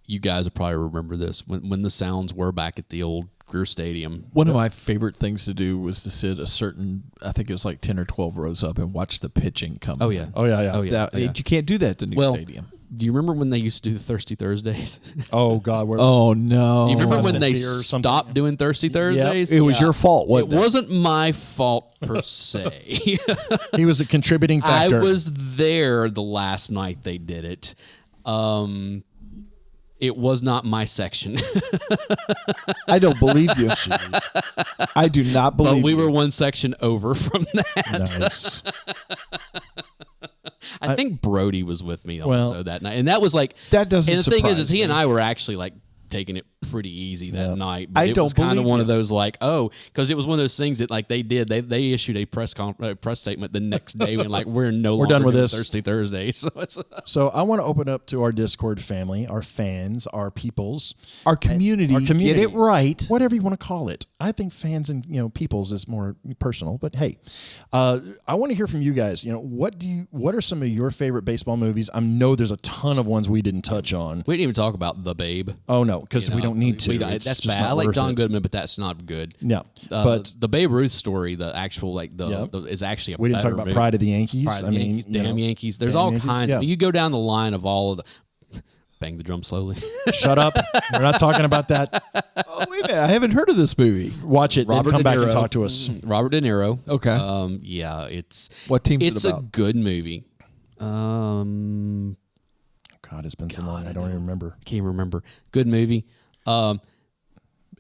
you guys will probably remember this, when the sounds were back at the old Greer Stadium. One of my favorite things to do was to sit a certain, I think it was like 10 or 12 rows up and watch the pitching come. Oh yeah. Oh yeah, yeah. Oh yeah. You can't do that at the new stadium. Do you remember when they used to do the Thirsty Thursdays? Oh God. Oh no. You remember when they Beer or something? stopped doing Thirsty Thursdays? It was your fault, wasn't It it? wasn't my fault per se. He was a contributing factor. I was there the last night they did it. It was not my section. I don't believe you. I do not believe But we you. were one section over from that. Nice. I think Brody was with me Well- also that night. And that was like That doesn't And the thing is surprise he and me. I were actually like taking it pretty easy that night. But I it don't was kind of believe one you. of those like, because it was one of those things that like they did. They issued a press statement the next day and like we're no longer done with doing this. Thirsty Thursday. So it's So I want to open up to our Discord family, our fans, our peoples, Our community. our community. Get it right. Whatever you want to call it. I think fans and peoples is more personal, but hey, I want to hear from you guys. What are some of your favorite baseball movies? I know there's a ton of ones we didn't touch on. we didn't even talk about The Babe. Oh no, because we don't need to. It's That's just bad. not I like worth John it. Goodman, but that's not good. No, but the Babe Ruth story, the actual Yep. is actually a we didn't talk better about movie. Pride of the Yankees. Pride of the Yankees, damn Yankees. There's Damn all Yankees, kinds. yeah. You go down the line of all of the. Bang the drum slowly. Shut up. We're not talking about that. Oh, wait a minute. I haven't heard of this movie. Watch it. Robert Then come De back and Niro. talk to us. Robert De Niro. Okay. Yeah, it's What team's it's it a about? good movie. God, it's been so long. I don't even remember. Can't remember. Good movie.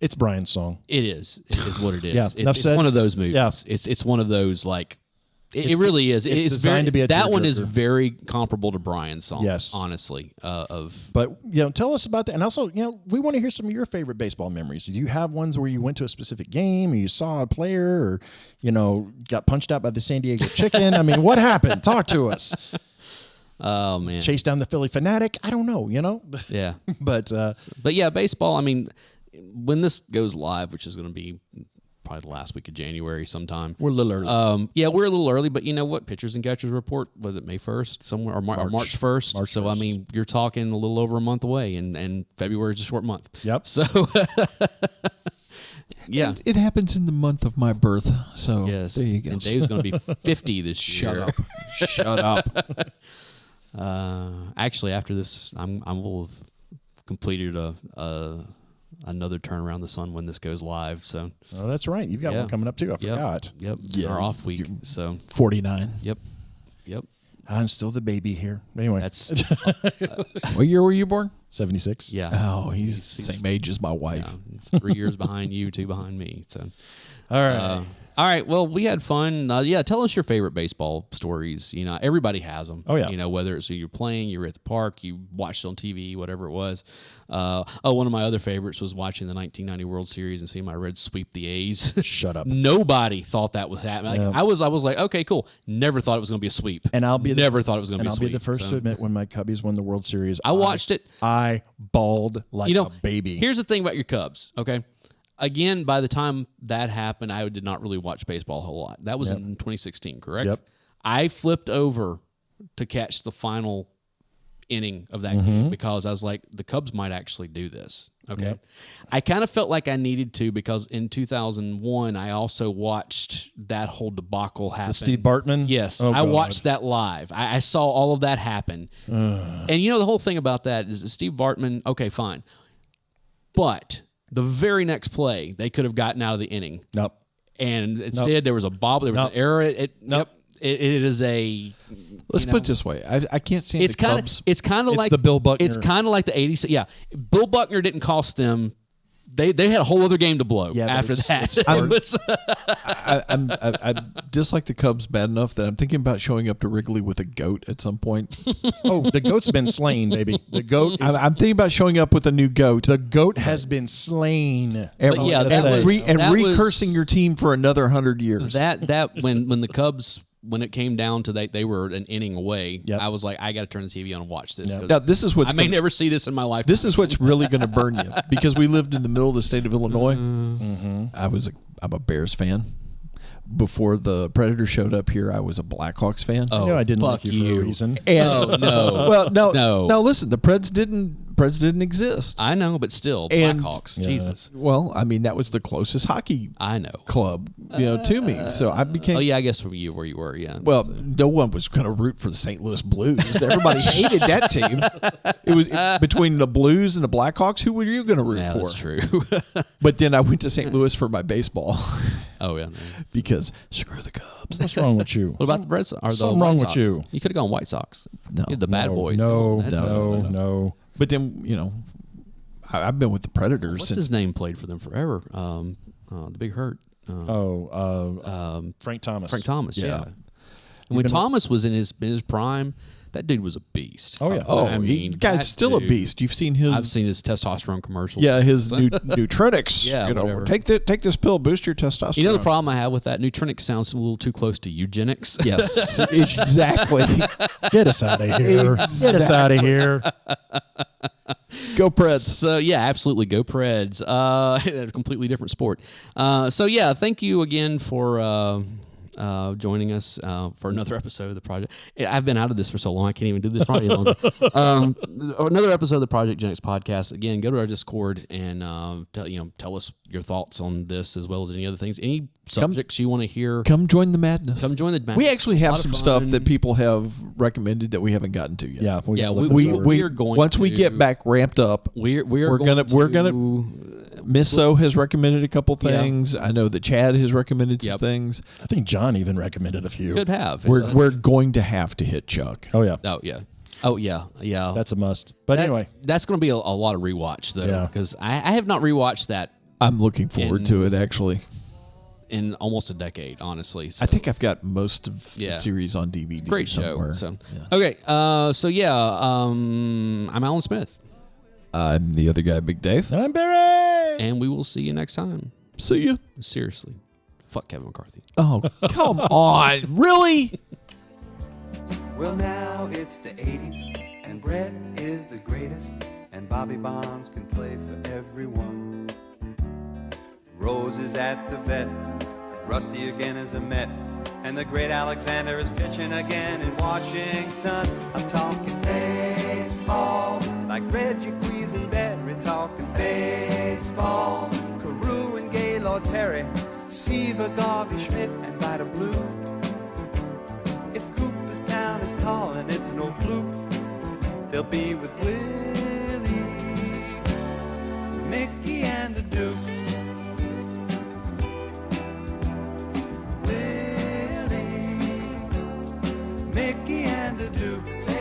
It's Brian's song. It is. It is what it is. Yeah, enough It's said. one of those movies. Yeah. It's one of those like. It It's really is. it's It's designed very, to be a that one is tearjerker. very comparable to Brian's song. Yes. honestly. But tell us about that, and also we want to hear some of your favorite baseball memories. Do you have ones where you went to a specific game, or you saw a player, or got punched out by the San Diego Chicken? I mean, what happened? Talk to us. Oh man. Chase down the Philly Fanatic? I don't know. Yeah. But But yeah, baseball. I mean, when this goes live, which is going to be probably the last week of January sometime. we're a little early. Yeah, we're a little early, but you know what? Pitchers and catchers report, was it May 1st somewhere or March 1st? March so, 1st. I mean, you're talking a little over a month away, and February is a short month. Yep. So, yeah. It happens in the month of my birth. So Yes. there you go. And Dave's going to be 50 this Shut year. up. Shut up. Actually, after this, I will have completed another turn around the sun when this goes live. So, Oh, that's right. You've got Yeah. one coming up too. I yep. forgot. Yep. Yeah. Our off week. So, 49. yep. Yep. I'm still the baby here. Anyway, That's, What year were you born? 76. yeah. Oh, he's the same age as my wife. Yeah, it's 3 years behind you, 2 behind me. So, All right. all right. Well, we had fun. Yeah, tell us your favorite baseball stories. Everybody has them. Oh, yeah. Whether it's you're playing, you're at the park, you watched it on TV, whatever it was. One of my other favorites was watching the 1990 World Series and seeing my Reds sweep the A's. Shut up. Nobody thought that was happening. Like, I was like, okay, cool. Never thought it was going to be a sweep. And I'll be never thought it was going to And be a I'll sweep. be the first to admit when my Cubbies won the World Series, I watched it. I bawled like a baby. Here's the thing about your Cubs, okay? Again, by the time that happened, I did not really watch baseball a whole lot. That was in 2016, correct? Yep. I flipped over to catch the final inning of that game because I was like, the Cubs might actually do this. Okay. Yep. I kind of felt like I needed to because in 2001, I also watched that whole debacle happen. The Steve Bartman? Yes, Oh, I God. watched that live. I saw all of that happen. And the whole thing about that is that Steve Bartman, okay, fine. But the very next play, they could have gotten out of the inning. Nope. And instead, there was a bobble. There was an error. Yep. It is a. Let's put it this way. I can't stand It's the kind Cubs. of. It's kind of It's like the Bill Buckner. It's kind of like the '80s. Yeah, Bill Buckner didn't cost them. They had a whole other game to blow Yeah, but after it's- that. it's It hard. was- I dislike the Cubs bad enough that I'm thinking about showing up to Wrigley with a goat at some point. Oh, the goat's been slain, baby. The goat. I'm thinking about showing up with a new goat. The goat has been slain. And, But yeah, and, that was- re- and that was- recursing your team for another 100 years. that when the Cubs, when it came down to they were an inning away, Yep. I was like, I got to turn the TV on and watch this. 'cause Now, this is what's I may gonna- never see this in my life. This is what's really going to burn you because we lived in the middle of the state of Illinois. I'm a Bears fan. Before the Predators showed up here, I was a Blackhawks fan. Oh, I know I didn't fuck like you for a you. reason. And, Oh, no. Well, no, No. no. Listen, the Preds didn't Preds didn't exist. I know, but still, And- Blackhawks. Yeah. Jesus. Well, I mean, that was the closest hockey I know. club, to me. So I became. Oh, yeah, I guess from you where you were, yeah. Well, no one was going to root for the St. Louis Blues. Everybody hated that team. It was between the Blues and the Blackhawks. Who were you going to root yeah, for? that's true. But then I went to St. Louis for my baseball Oh, yeah. because screw the Cubs. What's wrong with you? What about the Red Sox? Or the Something White wrong with Sox? you. You could have gone White Sox. No. You had the bad boys. No, going. That's- no. But then, I've been with the Predators What's since his name played for them forever? The Big Hurt. Frank Thomas. Frank Thomas, yeah. Yeah. And when Thomas was in his prime, that dude was a beast. Oh, yeah. Oh, I mean, guy's that still dude- a beast. You've seen his. I've seen his testosterone commercial. Yeah, his Nutritics. Yeah, whatever. take this pill, boost your testosterone. You know the problem I have with that? Nutritics sounds a little too close to eugenics. Yes, exactly. Get us out of here. Get us out of here. Go Preds. So yeah, absolutely, go Preds. A completely different sport. So yeah, thank you again for joining us for another episode of the project. I've been out of this for so long, I can't even do this right any longer. Another episode of the Project Gen X podcast. Again, go to our Discord and tell us your thoughts on this as well as any other things. Any subjects you want to hear. Come join the madness. Come join the madness. We actually It's a have lot of some fun. stuff that people have recommended that we haven't gotten to yet. Yeah, Yeah, We are going once we to- get back ramped up. We're gonna Misso has recommended a couple Yeah. things. I know that Chad has recommended some Yep. things. I think John even recommended a few. could have. We're going to have to hit Chuck. Oh, yeah. Oh yeah. That's a must. But anyway. that's going to be a lot of rewatch though, Yeah. because I have not rewatched that I'm looking forward to it. Actually, in almost a decade, honestly. So I think I've got most of Yeah. the series on DVD. great somewhere. show. So okay, I'm Alan Smith, I'm the other guy, Big Dave. And I'm Barry. and we will see you next time. See you. Seriously, fuck Kevin McCarthy. Oh, come on. Really? Well, now it's the 80s, and Brett is the greatest, and Bobby Bonds can play for everyone. Rose is at the vet, Rusty again is a Met, and the great Alexander is pitching again in Washington. I'm talking baseball, like Reggie Quisenberry, talking baseball. Carew and Gaylord Perry, Seaver, Garvey, Schmidt, and Vida Blue. If Cooperstown is calling, it's no fluke. They'll be with Willie, Mickey, and the Duke. Willie, Mickey, and the Duke. Say